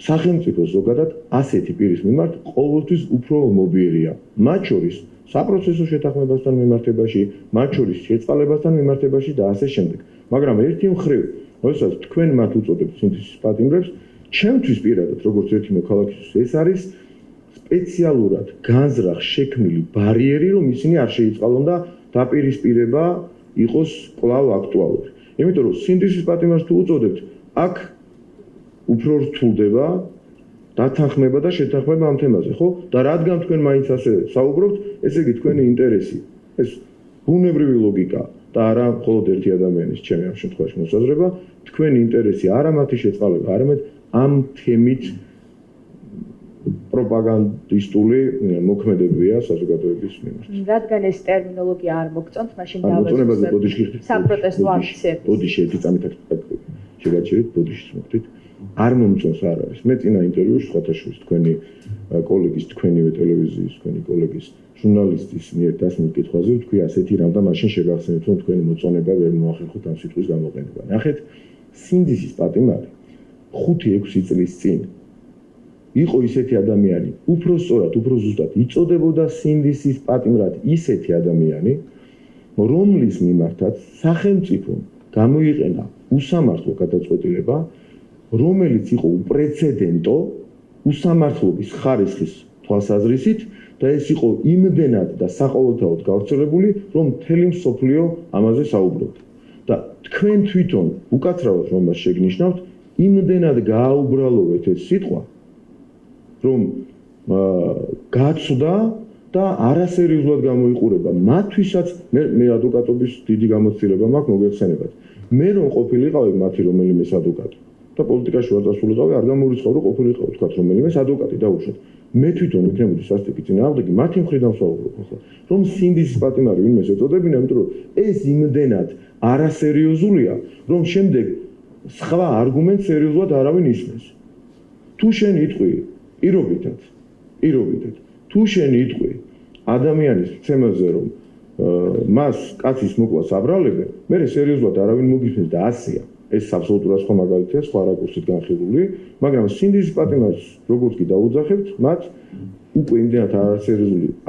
სახელმწიფოს ზოგადად ასეთი პირის მიმართ ყოველთვის უფრო მობიერია, მათ შორის საპროცესო შეთანხმებასთან მიმართებაში, მათ შორის შეწყალებასთან მიმართებაში და ასე შემდეგ. მაგრამ ერთი მხრივ, როდესაც თქვენ მათ უწოდებთ სინდისის პატიმრებს, ჩემთვის პირადად, როგორც ერთი მოქალაქისთვის, ეს არის სპეციალურად განზრახ შექმნილი ბარიერი, რომ ისინი არ შეიწყალონ და დაპირისპირება იყოს კვლავ აქტუალური. იმიტომ რომ სინდისის პატიმარს თუ უწოდებთ, აქ უფრო რთულდება დათანხმება და შეთანხმება ამ თემაზე, ხო? და რადგან თქვენ მაინც ასე საუბრობთ, ესე იგი თქვენი ინტერესი, ეს ბუნებრივი ლოგიკა და არა მხოლოდ ერთი ადამიანის, ჩემი ამ შემთხვევაში მოსაზრება, თქვენი ინტერესი არა მათი შეწყალება, არამედ ამ თემით პროპაგანდისტული მოქმედებია საზოგადოების მიმართ. რადგან ეს ტერმინოლოგია არ მოგწონთ, მაშინ დავასრულებაზე ბოდიში საპროტესტო აქციები. ბოდიში ერთი წამით შეგაჩერეთ ბოდიშის მოხდით. არ მომწონს არ არის. მე წინა ინტერვიუში ხათაშვილის თქვენი კოლეგის, თქვენივე ტელევიზიის, თქვენი კოლეგის ჟურნალისტის მიერ დასმულ კითხვაზე თქვი ასეთი რამ და მაშინ შეგახსენეთ რომ თქვენი მოწონება ვერ მოახერხოთ ამ სიტყვის გამოყენება. ნახეთ, სინდისის პატიმარი 5-6 წლის წინ იყო ისეთი ადამიანი, უფრო სწორად, უფრო ზუსტად იწოდებოდა სინდისის პატიმრად ისეთი ადამიანი, რომლის მიმართაც სახელმწიფომ გამოიყენა უსამართლო გადაწყვეტილება, რომელიც იყო უპრეცედენტო უსამართლობის ხარისხის თვალსაზრისით და ეს იყო იმდენად და საყოველთაოდ გავრცელებული, რომ მთელი მსოფლიო ამაზე საუბრობდა. და თქვენ თვითონ უკაცრავად რომ მას შეგნიშნავთ, იმდენად გააუბრალოვეთ ეს სიტყვა, რომ გაცვდა და არასერიოზულად გამოიყურება მათთვისაც. მე ადვოკატობის დიდი გამოცდილება მაქვს, მოგეხსენებათ. მე რომ ყოფილიყავი მათი რომელიმეს ადვოკატი და პოლიტიკაში ვარ წასულიყავი, არ გამორიცხავ რომ ყოფილიყავ თქვათ რომელიმეს ადვოკატი დაუშვათ. მე თვითონ ვიქნებოდი სასტიკი წინააღმდეგი, მათი მხრიდან ვსაუბრობ ახლა, რომ სინდისის პატიმარი ვინმე ეწოდებინა, იმიტომ რომ ეს იმდენად არასერიოზულია, რომ შემდეგ სხვა არგუმენტს სერიოზულად არავინ ისმენს. თუ შენ იტყვი პირობითად, თუ შენ იტყვი ადამიანის ცემაზე, რომ მას კაცის მოკლას აბრალებენ, მე სერიოზულად არავინ მოგისმენს და ასეა. ეს აბსოლუტურად სხვა მაგალითია, სხვა რაკურსით განხილული, მაგრამ სინდისის პატიმარს როგორც კი დაუძახებთ, მათ უკვე იმდენად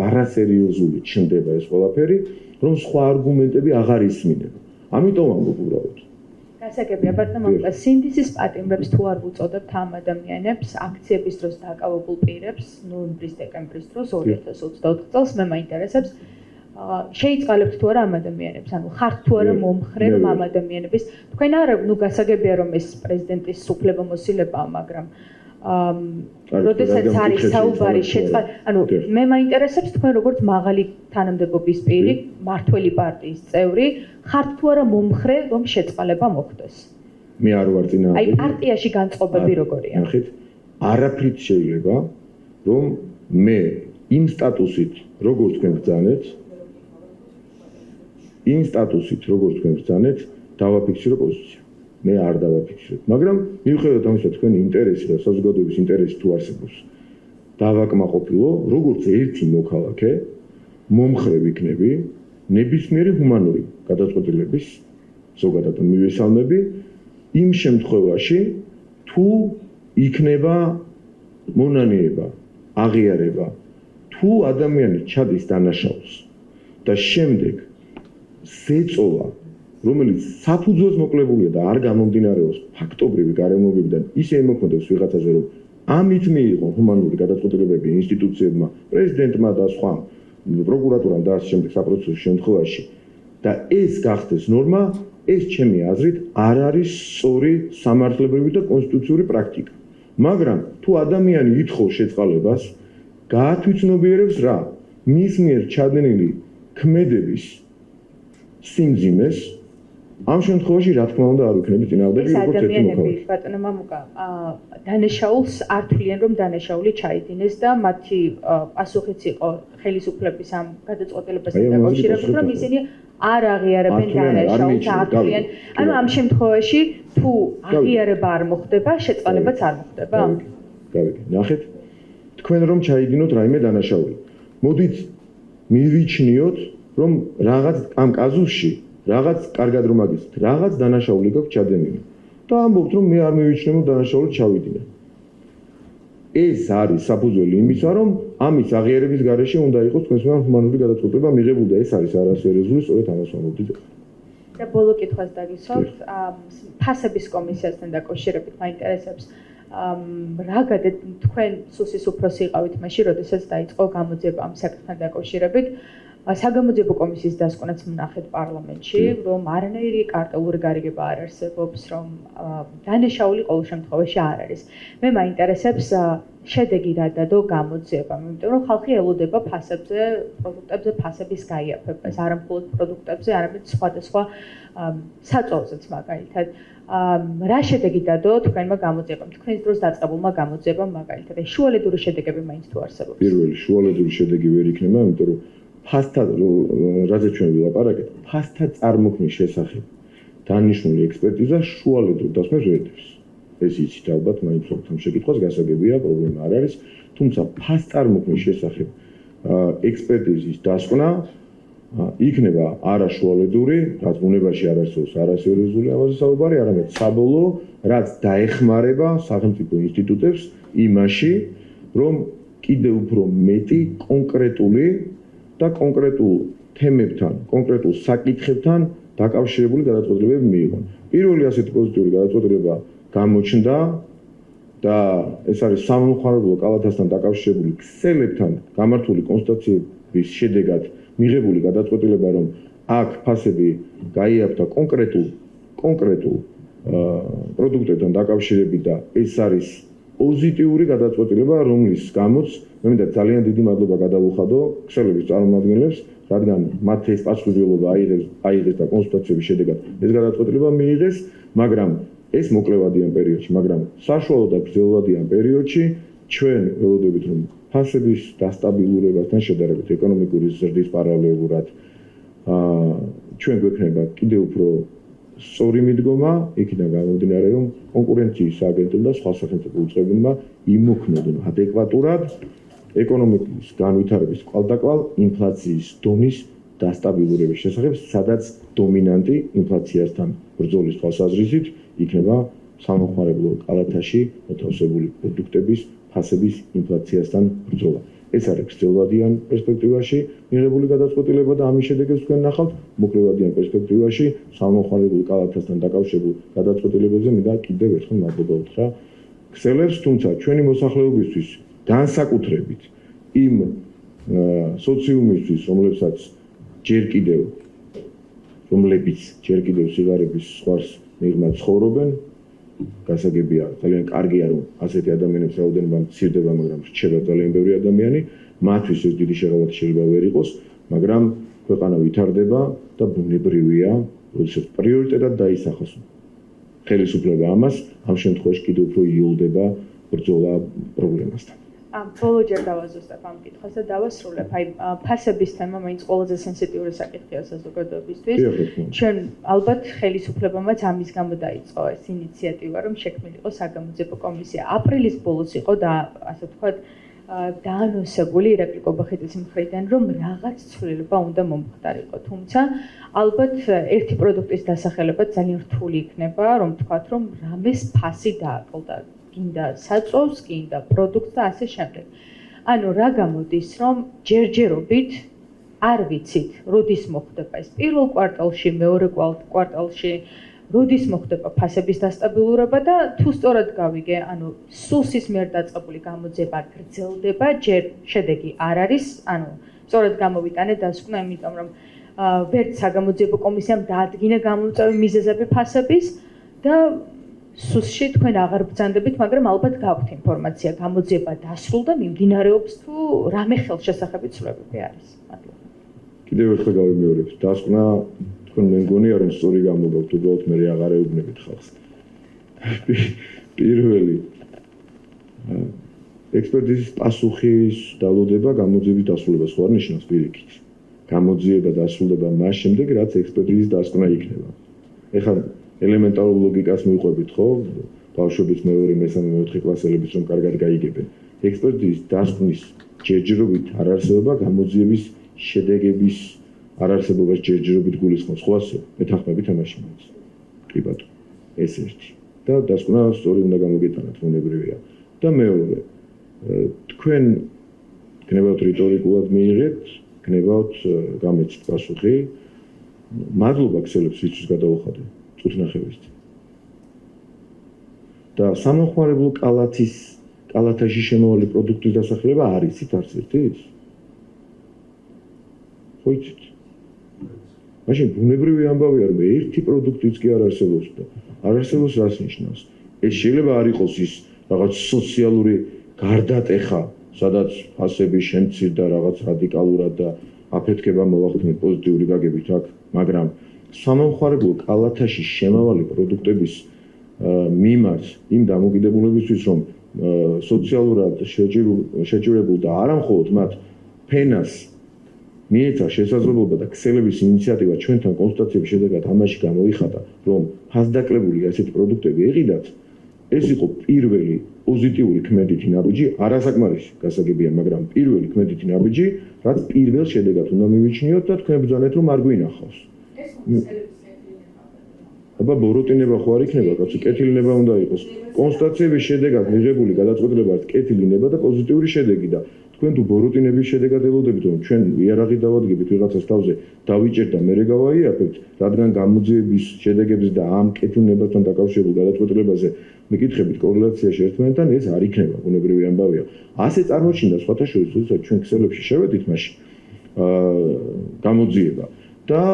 არასერიოზული ჩნდება ეს ყველაფერი, რომ სხვა არგუმენტები აღარ ისმინება. ამიტომ ამბობ უბრალოდ. გასაგებია, ბატონო, სინდისის პატიმრებს თუ არ უწოდებთ ამ ადამიანებს, აქციების დროს დაკავებულ პირებს, ნოემბრის-დეკემბრის დროს 2024 წელს, მე მაინტერესებს შეიწყალებთ თუ არა ამ ადამიანებს, ანუ ხართ თუ არა მომხრე ამ ადამიანების. თქვენ არა, გასაგებია რომ ეს პრეზიდენტის უფლებამოსილებაა, მაგრამ როდესაც არის საუბარი ანუ მე მაინტერესებს თქვენ როგორც მაღალი თანამდებობის პირი, მართველი პარტიის წევრი, ხართ თუ არა მომხრე რომ შეწყალება მოხდეს. მე არ ვარ წინააღმდეგი. აი პარტიაში განწყობები როგორია? ნახეთ, არაფრით შეიძლება რომ მე იმ სტატუსით როგორც თქვენ ბრძანეთ, დავაფიქსირო პოზიცია. მე არ დავაფიქსირებ. მაგრამ მიუხედავად ამისა, თქვენი ინტერესი და საზოგადოების ინტერესი თუ არსებობს, დავაკმაყოფილო, როგორც ერთი მოქალაქე, მომხრე ვიქნები ნებისმიერი ჰუმანური გადაწყვეტილების ზოგადად მივესალმები იმ შემთხვევაში, თუ იქნება მონანიება, აღიარება, თუ ადამიანი ჩადის დანაშაულს და შემდეგ ზეწოლა, რომელიც საფუძველს მოკლებულია და არ გამომდინარეობს ფაქტობრივი გარემოებებიდან, ისე ემოქმედებს ვიღაცაზე, რომ ამით მიიღო ჰუმანური გადაწყვეტილებები ინსტიტუციებმა, პრეზიდენტმა და სხვა პროკურატურამ და ასე შემდეგ საპროცესო შემთხვევაში და ეს გახდეს ნორმა, ეს ჩემი აზრით არ არის სწორი სამართლებრივი და კონსტიტუციური პრაქტიკა. მაგრამ თუ ადამიანი ითხოვს შეწყალებას, გაათვითცნობიერებს რა? მის მიერ ჩადენილი ქმედების სიმძიმეს, ამ შემთხვევაში რა თქმა უნდა არ ვიქნები წინააღმდეგი როგორც ერთი მოქალაქე. ბატონო მამუკა, დანაშაულს არ თვლიან რომ დანაშაული ჩაიდინეს და მათი პასუხიც იყო ხელისუფლების ამ გადაწყვეტილებასთან დაკავშირებით, რომ ისინი არ აღიარებენ დანაშაულს, არ თვლიან. ანუ ამ შემთხვევაში თუ აღიარება არ მოხდება, შეწყალებაც არ მოხდება. გავიგე. ნახეთ, თქვენ რომ ჩაიდინოთ რაიმე დანაშაული. მოდით მივიჩნიოთ, რომ რაღაც ამ კაზუსში რაღაც კარგად რომ აგიცით, რაღაც დანაშაული გაქვს ჩადენილი. და ამბობთ, რომ მე არ მივიჩნევ დანაშაული ჩავიდინე. ეს არის საფუძველი იმისა, რომ ამის აღიარების გარეშე უნდა იყოს თქვენს მიერ ჰუმანური გადაწყვეტილება მიღებული და ეს არის არასერიოზული, სწორედ ამას ვამბობთ. და ბოლო კითხვას დაგისვამთ, ფასების კომისიასთან დაკავშირებით მაინტერესებს რა გადეთ თქვენ სუსის უფროსი იყავით მაშინ, როდესაც დაიწყო გამოძიება ამ საკითხთან დაკავშირებით. საგამოძიებო კომისიის დასკვნაც ვნახეთ პარლამენტში, რომ არანაირი კარტელური გარიგება არ არსებობს, რომ დანაშაული ყოველ შემთხვევაში არ არის. მე მაინტერესებს შედეგი რა დადო გამოძიებამ, იმიტომ რომ ხალხი ელოდება ფასებზე, პროდუქტებზე ფასების გაიაფებას, არა მხოლოდ პროდუქტებზე, არამედ სხვადასხვა საწოლზეც მაგალითად. რა შედეგი დადო თქვენმა გამოძიებამ, თქვენს დროს დაწყებულმა გამოძიებამ მაგალითად, შუალედური შედეგები მაინც თუ არსებობს. პირველი შუალედური შედეგი ვერ იქნება, იმიტომ რომ ფასთა რაზე ჩვენ ვილაპარაკეთ, ფასთა წარმოქმნის შესახებ დანიშნული ექსპერტიზა შუალედურ დასკვნებს ვერ დებს. ეს იცით ალბათ, მაინც ამ შეკითხვას გასაგებია, პრობლემა არ არის, თუმცა ფას წარმოქმნის შესახებ ექსპერტიზის დასკვნა იქნება არაშუალედური, რაც ბუნებაში არ არსებობს არასერიოზული ამაზე საუბარი, არამედ საბოლოო, რაც დაეხმარება სახელმწიფო ინსტიტუტებს იმაში, რომ კიდევ უფრო მეტი კონკრეტული და კონკრეტულ თემებთან, კონკრეტულ საკითხებთან დაკავშირებული გადაწყვეტილებები მიიღონ. პირველი ასეთი პოზიტიური გადაწყვეტილება გამოჩნდა და ეს არის სამომხმარებლო კალათასთან დაკავშირებული ქსელებთან გამართული კონსტატაციების შედეგად მიღებული გადაწყვეტილება, რომ აქ ფასები გაიაფთა კონკრეტულ პროდუქტებთან დაკავშირებით და ეს არის პოზიტიური გადაწყვეტილება, რომლის გამოც მე მინდა ძალიან დიდი მადლობა გადავუხადო ქსელების წარმომადგენლებს, რადგან მათ ეს პასუხისმგებლობა აიღეს და კონსულტაციების შედეგად ეს გადაწყვეტილება მიიღეს, მაგრამ ეს მოკლევადიან პერიოდში, მაგრამ საშუალო და გრძელვადიან პერიოდში ჩვენ ველოდებით, რომ ფასების დასტაბილურებასთან შედარებით ეკონომიკური ზრდის პარალელურად ჩვენ გვექნება კიდევ უფრო სწორი მიდგომა, იქიდან გამომდინარე, რომ კონკურენციის სააგენტომ და სხვა სახელმწიფო უწყებებმა იმოქმედონ ადეკვატურად ეკონომიკის განვითარების კვალდაკვალ ინფლაციის დონის დასტაბილურების შესახებ, სადაც დომინანტი ინფლაციასთან ბრძოლის თვალსაზრისით იქნება სამომხმარებლო კალათაში მოთავსებული პროდუქტების ფასების ინფლაციასთან ბრძოლა. ეს არის გრძელვადიან პერსპექტივაში მიღებული გადაწყვეტილება და ამის შედეგებს თქვენ ნახავთ, მოკლევადიან პერსპექტივაში სამომხმარებლო კალათასთან დაკავშირებულ გადაწყვეტილებებზე მინდა კიდევ ერთხელ მადლობა უთხრა ქსელებს, თუმცა ჩვენი მოსახლეობისთვის განსაკუთრებით იმ სოციუმისთვის, რომლებიც ჯერ კიდევ სიგარების სხვას მიღმა ცხოვრობენ, გასაგებია, ძალიან კარგია, რომ ასეთი ადამიანების რაოდენობა მცირდება, მაგრამ რჩება ძალიან ბევრი ადამიანი, მათთვის ეს დიდი შეღავათი შეიძლება ვერ იყოს, მაგრამ ქვეყანა ვითარდება და ბუნებრივია, როდესაც პრიორიტეტად დაისახოს ხელისუფლება ამას, ამ შემთხვევაში კიდევ უფრო იოლდება ბრძოლა პრობლემასთან. ბოლო ჯერ დავაზუსტებ ამ კითხვას და დავასრულებ. აი ფასების თემა მაინც ყველაზე სენსიტიური საკითხია საზოგადოებისთვის. ჩვენ ალბათ ხელისუფლებამაც ამის გამო დაიწყო ეს ინიციატივა, რომ შექმნილიყო საგამოძიებო კომისია. აპრილის ბოლოს იყო და ასე ვთქვათ დაანონსებული ირაკლი კობახიძის მხრიდან, რომ რაღაც ცვლილება უნდა მომხდარიყო. თუმცა ალბათ ერთი პროდუქტის დასახელება ძალიან რთული იქნება, რომ ვთქვათ, რომ რამეს ფასი დააკლდა. გინდა საწვავს, გინდა პროდუქტს და ასე შემდეგ. ანუ რა გამოდის, რომ ჯერჯერობით არ ვიცით, როდის მოხდება ეს პირველ კვარტალში, მეორე კვარტალში, როდის მოხდება ფასების დასტაბილურება და თუ სწორად გავიგე, ანუ სუსის მიერ დაწყებული გამოძიება გრძელდება, ჯერ შედეგი არ არის, ანუ სწორად გამოვიტანე დასკვნა, იმიტომ რომ ვერც საგამოძიებო კომისიამ დაადგინა გამომწვევი მიზეზები ფასების და სუსში თქვენ აღარ ბრძანდებით, მაგრამ ალბათ გაქვთ ინფორმაცია, გამოძიება დასრულდა, მიმდინარეობს თუ რამე ხელშესახები ცვლილებები არის. მადლობა. კიდევ ერთხელ გავიმეორებ, დასკვნა თქვენ მე მგონია რომ სწორი გამოგაქვთ, უბრალოდ მე აღარ ეუბნებით ხალხს. პირველი ექსპერტიზის პასუხის დალოდება გამოძიების დასრულებას ხო არ ნიშნავს პირიქით. გამოძიება დასრულდება მას შემდეგ, რაც ექსპერტიზის დასკვნა იქნება. ეხლა ელემენტარულ ლოგიკას მივყვებით ხო? ბავშვების მეორე, მესამე, მეოთხე კლასელებიც რომ კარგად გაიგებენ. ექსპერტიზის დასკვნის ჯერჯერობით არ არსებობა გამოძიების შედეგების არ არსებობას ჯერჯერობით გულისხმობს, ხო ასე? მეთანხმებით ამაში მაინც. კი ბატონო. ეს ერთი. და დასკვნა სწორი უნდა გამოგეტანათ, მონებრივია. და მეორე, თქვენ გნებავთ რიტორიკულად მიიღეთ, გნებავთ გამეცით პასუხი. მადლობა ქსელებს ვისთვის გადავუხადე. წუთნახევისთვის. და სამოხმარებლო კალათაში შემავალი პროდუქტის დასახელება არის იქ არც ერთის? ხო იცით? მაშინ ბუნებრივი ამბავია, რომ ერთი პროდუქტიც კი არ არსებობს და არ არსებობს რას ნიშნავს? ეს შეიძლება არ იყოს ის რაღაც სოციალური გარდატეხა, სადაც ფასები შემცირდა რაღაც რადიკალურად და აფეთქება მოვახდინეთ პოზიტიური გაგებით აქ, მაგრამ სამომხმარებლო კალათაში შემავალი პროდუქტების მიმართ იმ დამოკიდებულებისთვის, რომ სოციალურად შეჭირებულ და არა მხოლოდ მათ ფენას მიეცა შესაძლებლობა და ქსელების ინიციატივა ჩვენთან კონსულტაციების შედეგად ამაში გამოიხატა, რომ ფასდაკლებული ასეთი პროდუქტები ეყიდათ, ეს იყო პირველი პოზიტიური ქმედითი ნაბიჯი, არასაკმარისი გასაგებია, მაგრამ პირველი ქმედითი ნაბიჯი, რაც პირველ შედეგად უნდა მივიჩნიოთ და თქვენ ბრძანეთ, რომ არ გვინახავს. აბა ბოროტინება ხო არ იქნება, კაცო, კეთილინება უნდა იყოს. კონსტატაციების შედეგად მიღებული გადაწყვეტილება არის კეთილინება და პოზიტიური შედეგი და თქვენ თუ ბოროტინების შედეგად ელოდებით, რომ ჩვენ იარაღი დავადგებით ვიღაცას თავზე, დავიჭერთ და მერე გავაიაფებთ, რადგან გამოძიების შედეგების და ამ კეთილნებასთან დაკავშირებულ გადაწყვეტილებაზე მიკითხებით კორელაციაში ერთმანეთთან, ეს არ იქნება, ბუნებრივი ამბავია. ასე წარმოჩინდა სხვათა შორის, როდესაც ჩვენ ქსელებში შევედით მაშინ გამოძიება და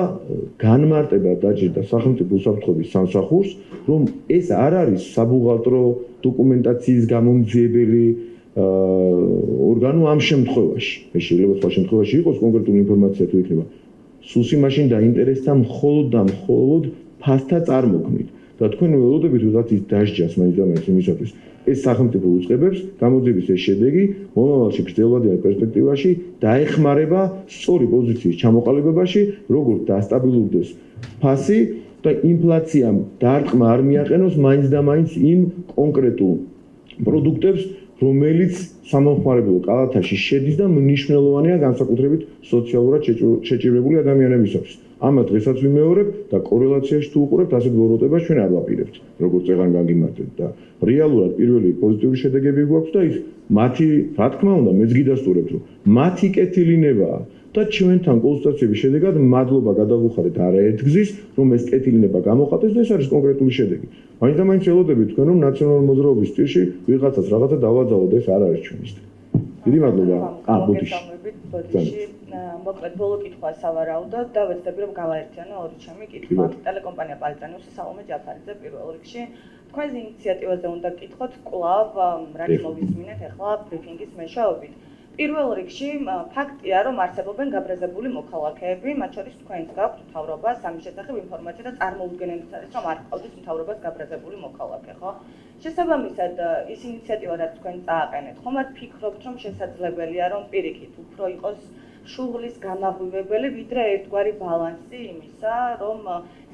განმარტება დაჭირდა სახელმწიფო უსაფრთხოების სამსახურს, რომ ეს არ არის საბუღალტრო დოკუმენტაციის გამომძიებელი ორგანო ამ შემთხვევაში. ეს შეიძლება სხვა შემთხვევაში იყოს კონკრეტული ინფორმაცია თუ იქნება. სუსი მაშინ დაინტერესდა მხოლოდ და მხოლოდ ფასთა წარმოქმნით. და თქვენ ველოდებით ვიღაცის დასჯას მაინც და მაინც იმისათვის ეს სახელმწიფო უწყებებს გამოძიების ეს შედეგი მომავალში გრძელვადიან პერსპექტივაში დაეხმარება სწორი პოზიციის ჩამოყალიბებაში, როგორც დასტაბილურდეს ფასი და ინფლაციამ დარტყმა არ მიაყენოს მაინც და მაინც იმ კონკრეტულ პროდუქტებს, რომელიც სამომხმარებლო კალათაში შედის და მნიშვნელოვანია განსაკუთრებით სოციალურად შეჭირებული ადამიანებისათვის. ამათ დღესაც ვიმეორებ და კორელაციაში თუ უყურებთ, ასეთ ბოროტებას ჩვენ არ ვაპირებთ, როგორც ეგან გაგიმართეთ და რეალურად პირველი პოზიტიური შედეგები გვაქვს და ის მათი, რა თქმა უნდა, მეც გიდასტურებთ, რომ მათი კეთილინებაა და ჩვენთან კონსულტაციების შედეგად მადლობა გადავუხადეთ არაერთგზის, რომ ეს კეთილინება გამოხატეს და ეს არის კონკრეტული შედეგი. მაინც და მაინც ველოდებით თქვენ, რომ ნაციონალური მოძრაობის სტილში ვიღაცას რაღაცა დავაძალოთ, ეს არ არის ჩვენი სტილი. დიდი მადლობა. ბოდიში. მოკლედ ბოლო კითხვა სავარაუდოდ და ვეცდები რომ გავაერთიანო ორი ჩემი კითხვა. ტელეკომპანია პალიტანიუსი სალომე ჯაფარიძე პირველ რიგში. თქვენს ინიციატივაზე უნდა გკითხოთ კვლავ რა მოვისმინეთ ახლა ბრიფინგის მეშვეობით. პირველ რიგში ფაქტია, რომ არსებობენ გაბრაზებული მოქალაქეები, მათ შორის თქვენს გაქვთ მთავრობას ამის შესახებ ინფორმაცია და წარმოუდგენელიც არის, რომ არ გყავდით მთავრობას გაბრაზებული მოქალაქე, ხო? შესაბამისად, ის ინიციატივა, რაც თქვენ წააყენეთ, ხომ არ ფიქრობთ, რომ შესაძლებელია, რომ პირიქით უფრო იყოს შუღლის გამაღვივებელი, ვიდრე ერთგვარი ბალანსი იმისა, რომ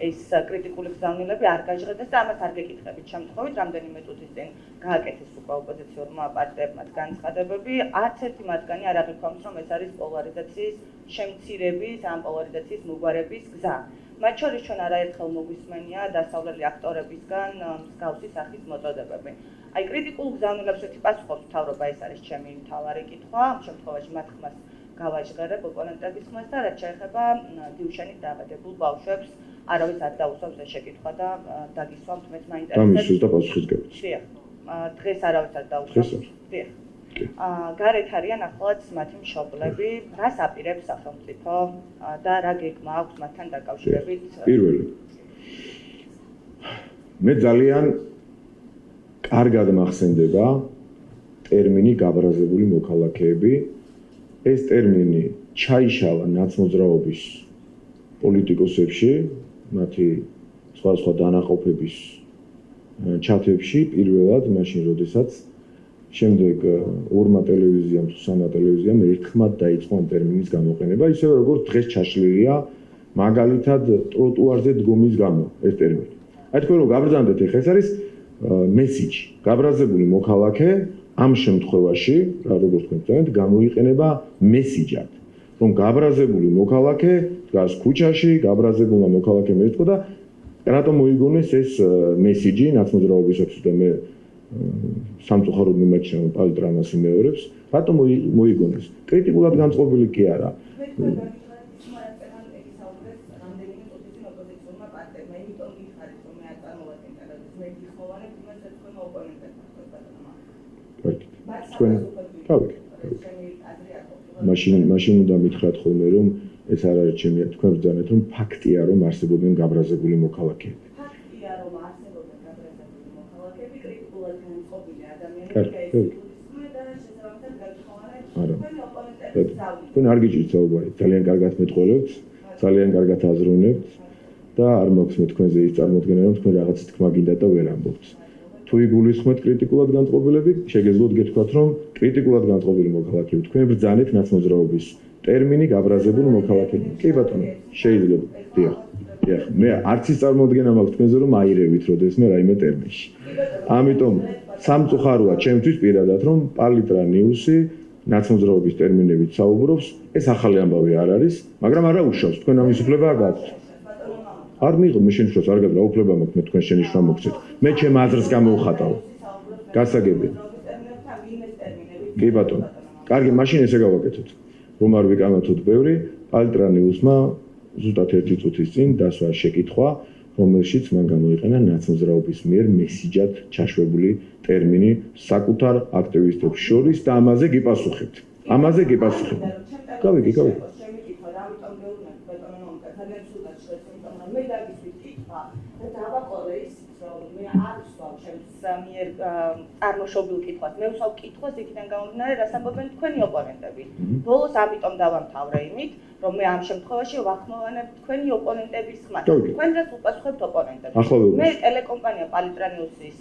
ეს კრიტიკული გზავნილები არ გაჟღერდეს და ამას არ გეკითხებით შემთხვევით, რამდენიმე წუთის წინ გააკეთეს უკვე ოპოზიციურმა პარტიებმა განცხადებები, არც ერთი მათგანი არ აღიქვამს, რომ ეს არის პოლარიზაციის შემცირების, ან პოლარიზაციის მოგვარების გზა. მათ შორის ჩვენ არაერთხელ მოგვისმენია დასავლელი აქტორებისგან მსგავსი სახის მოწოდებები. აი კრიტიკულ გზავნილებს ერთი პასუხობს მთავრობა, ეს არის ჩემი მთავარი კითხვა, ამ შემთხვევაში მათ ხმას გავაჟღერებ ოპონენტების ხმას და რაც შეეხება დიუშენის დაბადებულ ბავშვებს, არავის არ დაუსვამს ეს შეკითხვა და დაგისვამთ მეც მაინტერესებს. დამისვეს და პასუხის გებით. დიახ. დღეს არავის არ დაუსვამს. დიახ. გარეთ არიან ახლაც მათი მშობლები, რას აპირებს სახელმწიფო და რა გეგმა აქვს მათთან დაკავშირებით? პირველი. მე ძალიან კარგად მახსენდება ტერმინი გაბრაზებული მოქალაქეები. ეს ტერმინი ჩაიშალა ნაცმოძრაობის პოლიტიკოსებში, მათი სხვადასხვა დანაყოფების ჩათებში პირველად, მაშინ როდესაც შემდეგ ორმა ტელევიზიამ თუ სამმა ტელევიზიამ ერთხმად დაიწყო ამ ტერმინის გამოყენება, ისევე როგორც დღეს ჩაშლილია მაგალითად ტროტუარზე დგომის გამო ეს ტერმინი. აი თქვენ რომ გაბრძანდეთ, ეხლა ეს არის მესიჯი. გაბრაზებული მოქალაქე ამ შემთხვევაში, რა როგორც თქვენ წამეთ, გამოიყენება მესიჯად, რომ გაბრაზებული მოქალაქე დგას ქუჩაში, გაბრაზებულმა მოქალაქემ ეთქვა და რატომ მოიგონეს ეს მესიჯი ნაცმოძრაობისათვის და მე სამწუხაროდ მიმაჩნევ პალიტრანას იმეორებს, რატომ მოიგონეს? კრიტიკულად განწყობილი კი არა. თქვენ თავი. მაშინ უნდა მითხრათ ხოლმე რომ ეს არ არის ჩემი, თქვენ ბრძანეთ რომ ფაქტია რომ არსებობენ გაბრაზებული მოქალაქეები. ფაქტია რომ არსებობენ გაბრაზებული მოქალაქეები, კრიტიკულად განწყობილი ადამიანები და შესაბამისად გაიხმოვანეთ. თქვენ არ გიჭირთ საუბარი, ძალიან კარგად მეტყველებთ, ძალიან კარგად აზროვნებთ და არ მაქვს მე თქვენზე ის წარმოდგენა რომ თქვენ რაღაც თქმა გინდა და ვერ ამბობთ. თუ იგულისხმეთ კრიტიკულად განწყობილები, შეგეძლოთ გეთქვათ რომ კრიტიკულად განწყობილი მოქალაქეები თქვენ ბრძანეთ ნაცმოძრაობის ტერმინი გაბრაზებული მოქალაქეები. კი ბატონო, შეიძლება. დიახ. დიახ, მე არც ის წარმოდგენა მაქვს თქვენზე რომ აირევით როდესმე რაიმე ტერმინში. ამიტომ სამწუხაროა ჩემთვის პირადად რომ პალიტრა ნიუსი ნაცმოძრაობის ტერმინებით საუბრობს, ეს ახალი ამბავი არ არის, მაგრამ არა უშავს, თქვენ ამის უფლება გაქვთ. არ მიიღო მე შენიშნავს არ გადა უფლება მაქვს მე თქვენ შენიშვნა მოგცეთ. მე ჩემ აზრს გამოვხატავ. გასაგებია. კი ბატონო. კარგი, მაშინ ესე გავაკეთოთ. რომ არ ვიკამათოთ ბევრი, პალტრა ნიუსმა ზუსტად 1 წუთის წინ დასვა შეკითხვა, რომელშიც მან გამოიყენა ნაცმოძრაობის მიერ მესიჯად ჩაშვებული ტერმინი საკუთარ აქტივისტებს შორის და ამაზე გიპასუხებთ. ამაზე გიპასუხებთ. გავიგე. მე დაგისვით კითხვა და დავაყოლე ის რომ მე არ ვსვავ ჩემს მიერ წარმოშობილ კითხვას. მე ვსვავ კითხვას იქიდან გამომდინარე, რას ამბობენ თქვენი ოპონენტები. ბოლოს ამიტომ დავამთავრე იმით, რომ მე ამ შემთხვევაში ვახმოვანებ თქვენი ოპონენტების ხმას. თქვენ რაც უპასუხებთ ოპონენტებს. მე ტელეკომპანია პალიტრა ნიუსის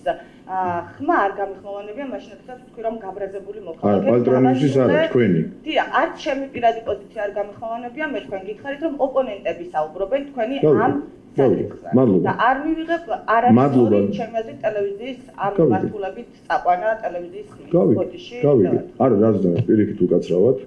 ხმა არ გამიხმოვანებია, მაშინ როდესაც თქვი რომ გაბრაზებული მოქალაქეები. პალიტრა ნიუსის არა თქვენი. დიახ, არც ჩემი პირადი პოზიცია არ გამიხმოვანებია, მე თქვენ გითხარით რომ ოპონენტები საუბრობენ თქვენი ამ მადლობა. და არ მივიღებ არასდროს ჩემი აზრით ტელევიზიის ამ მართულებით წაყვანა ტელევიზიის ხმის. გავიგე. არა, რაზეა პირიქით უკაცრავად.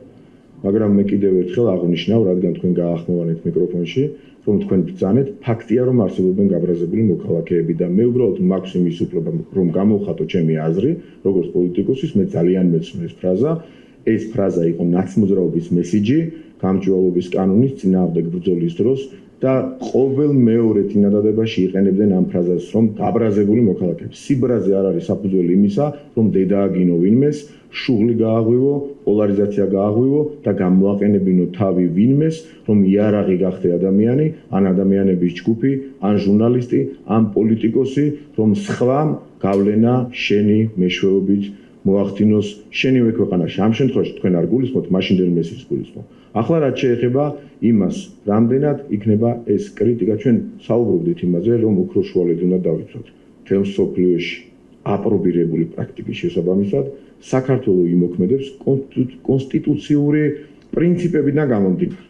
მაგრამ მე კიდევ ერთხელ აღნიშნავ, რადგან თქვენ გაახმოვანეთ მიკროფონში, რომ თქვენ ბრძანეთ, ფაქტია რომ არსებობენ გაბრაზებული მოქალაქეები და მე უბრალოდ მაქვს იმის უფლება, რომ გამოვხატო ჩემი აზრი, როგორც პოლიტიკოსის, მე ძალიან მეცნო ეს ფრაზა. ეს ფრაზა იყო ნაცმოძრაობის მესიჯი, გამჭვირვალობის კანონის წინააღმდეგ ბრძოლის დროს და ყოველ მეორე წინადადებაში იყენებდნენ ამ ფრაზას, რომ გაბრაზებული მოქალაქეები. სიბრაზე არ არის საფუძველი იმისა, რომ დედა აგინო ვინმეს, შუღლი გააღვივო, პოლარიზაცია გააღვივო და გამოაყენებინო თავი ვინმეს, რომ იარაღი გახდე ადამიანი, ან ადამიანების ჯგუფი, ან ჟურნალისტი, ან პოლიტიკოსი, რომ სხვამ გავლენა შენი მეშვეობით მოახდინოს შენივე ქვეყანაში. ამ შემთხვევაში თქვენ არ გულისხმობთ, მაშინდელ მესის გულისხმობ. ახლა რაც შეეხება იმას, რამდენად იქნება ეს კრიტიკა, ჩვენ საუბრობდით იმაზე, რომ უფრო შუალედ უნდა დავიცვათ. თემ სოფლიოში აპრობირებული პრაქტიკის შესაბამისად, საქართველოს იმოქმედებს კონსტიტუციური პრინციპებიდან გამომდინარე.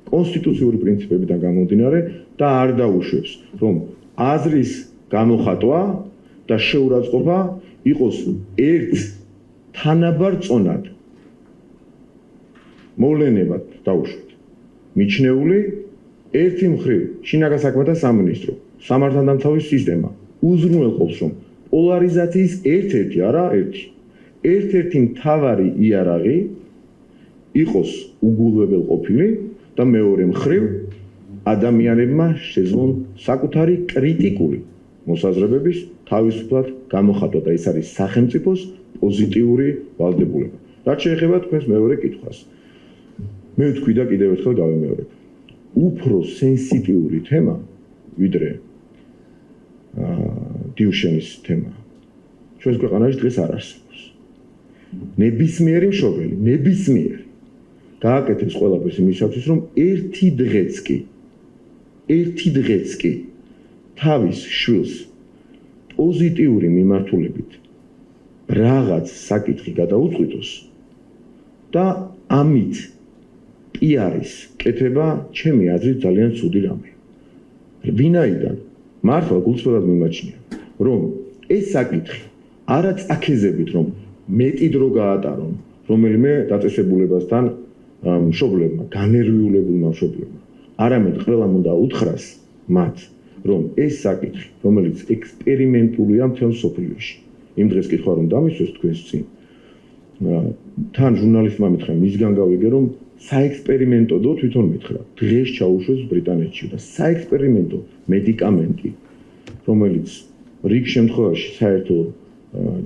კონსტიტუციური პრინციპებიდან გამომდინარე და არ დაუშვებს, რომ აზრის გამოხატვა და შეურაცხყოფა იყოს ერთ თანაბარ წონად. მოვლენებად დაუშვეთ. მიჩნეული ერთი მხრივ შინაგან საქმეთა სამინისტრო, სამართალდამცავი სისტემა უზრუნველყოფს, რომ პოლარიზაციის ერთ-ერთი, არა ერთი, ერთ-ერთი მთავარი იარაღი იყოს უგულებელყოფილი და მეორე მხრივ ადამიანებმა შეძლონ საკუთარი კრიტიკული მოსაზრებების თავისუფლად გამოხატვა და ეს არის სახელმწიფოს პოზიტიური ვალდებულება. რაც შეეხება თქვენს მეორე კითხვას. მე ვთქვი და კიდევ ერთხელ გავიმეორებ. უფრო სენსიტიური თემა ვიდრე დიუშენის თემა ჩვენს ქვეყანაში დღეს არ არსებობს. ნებისმიერი მშობელი, ნებისმიერი გააკეთებს ყველაფერს იმისათვის, რომ ერთი დღეც კი თავის შვილს პოზიტიური მიმართულებით რაღაც საკითხი გადაუწყვიტოს და ამით პიარის კეთება ჩემი აზრით ძალიან ცუდი რამეა. ვინაიდან მართლა გულწრფელად მიმაჩნია, რომ ეს საკითხი არა წაქეზებით, რომ მეტი დრო გაატარონ რომელიმე დაწესებულებასთან მშობლებმა, განერვიულებულმა მშობლებმა, არამედ ყველამ უნდა უთხრას მათ, რომ ეს საკითხი, რომელიც ექსპერიმენტულია მთელ სოფლიოში, იმ დღეს კითხვა რომ დამისვეს თქვენს წინ, თან ჟურნალისტმა მითხრა, მისგან გავიგე, რომ საექსპერიმენტოდო თვითონ მითხრა, დღეს ჩაუშვეს ბრიტანეთში და საექსპერიმენტო მედიკამენტი, რომელიც რიგ შემთხვევაში საერთო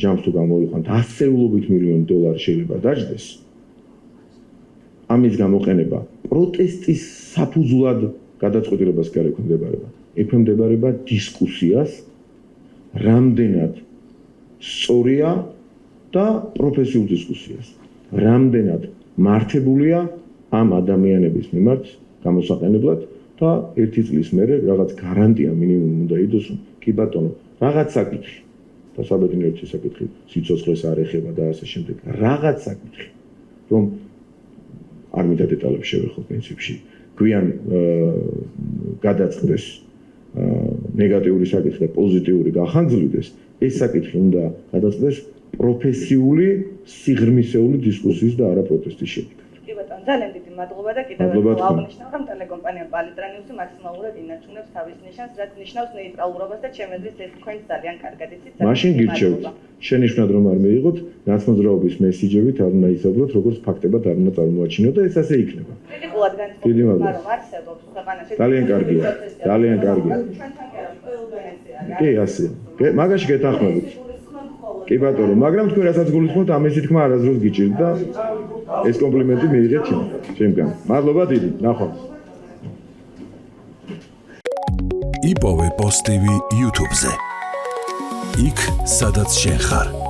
ჯამს თუ გამოიყვანთ, ასეულობით მილიონი დოლარი შეიძლება დაждდეს. ამის გამოყენება პროტესტის საფუძვლად გადაწყვეტილებას კი არ ექვემდებარება. ექვემდებარება დისკუსიას, რამდენად სწორია და პროფესიულ დისკუსიას. რამდენად მართებულია ამ ადამიანების მიმართ გამოსაყენებლად და ერთი წლის მერე რაღაც გარანტია მინიმუმ უნდა იდოს, რომ კი ბატონო, რაღაც საკითხი და საბედნიერო საკითხი, სიცოცხლეს არ ეხება და ასე შემდეგ. რაღაც საკითხი, რომ არ მინდა დეტალებს შევეხო პრინციპში, გვიან გადაწყდეს ნეგატიური საკითხი და პოზიტიური გახანძლივდეს, ეს საკითხი უნდა გადაწყდეს პროფესიული, სიღრმისეული დისკუსიის და არა პროტესტის შედეგად. კი ბატონო, ძალიან დიდი მადლობა და კიდევ ერთხელ აღნიშნავ, რომ ტელეკომპანია პალიტრა ნიუსი მაქსიმალურად ინარჩუნებს თავის ნიშანს, რაც ნიშნავს ნეიტრალურობას და ჩემი აზრით ეს თქვენ ძალიან კარგად იცით. მაშინ გირჩევთ, შენიშვნად რომ არ მეიღოთ, ნაცმოძრაობის მესიჯებით არ უნდა ისაუბროთ, როგორც ფაქტებად არ უნდა წარმოაჩინოთ და ეს ასე იქნება. კრიტიკულად დიდი განსხვავება, მადლობა. რომ არსებობს ქვეყანაში ძალიან კარგია, ძალიან კარგია. ჩვენთან კი არა, ყველგან კი, ასე. მაგაში გეთანხმებით. კი ბატონო, მაგრამ თქვენ რასაც გულისხმობთ, ამისი თქმა არასდროს გიჭირთ და ეს კომპლიმენტი მიიღეთ ჩემგან. მადლობა დიდი, ნახვამდის. იპოვე პოსტ TV YouTube-ზე. იქ სადაც შენ ხარ.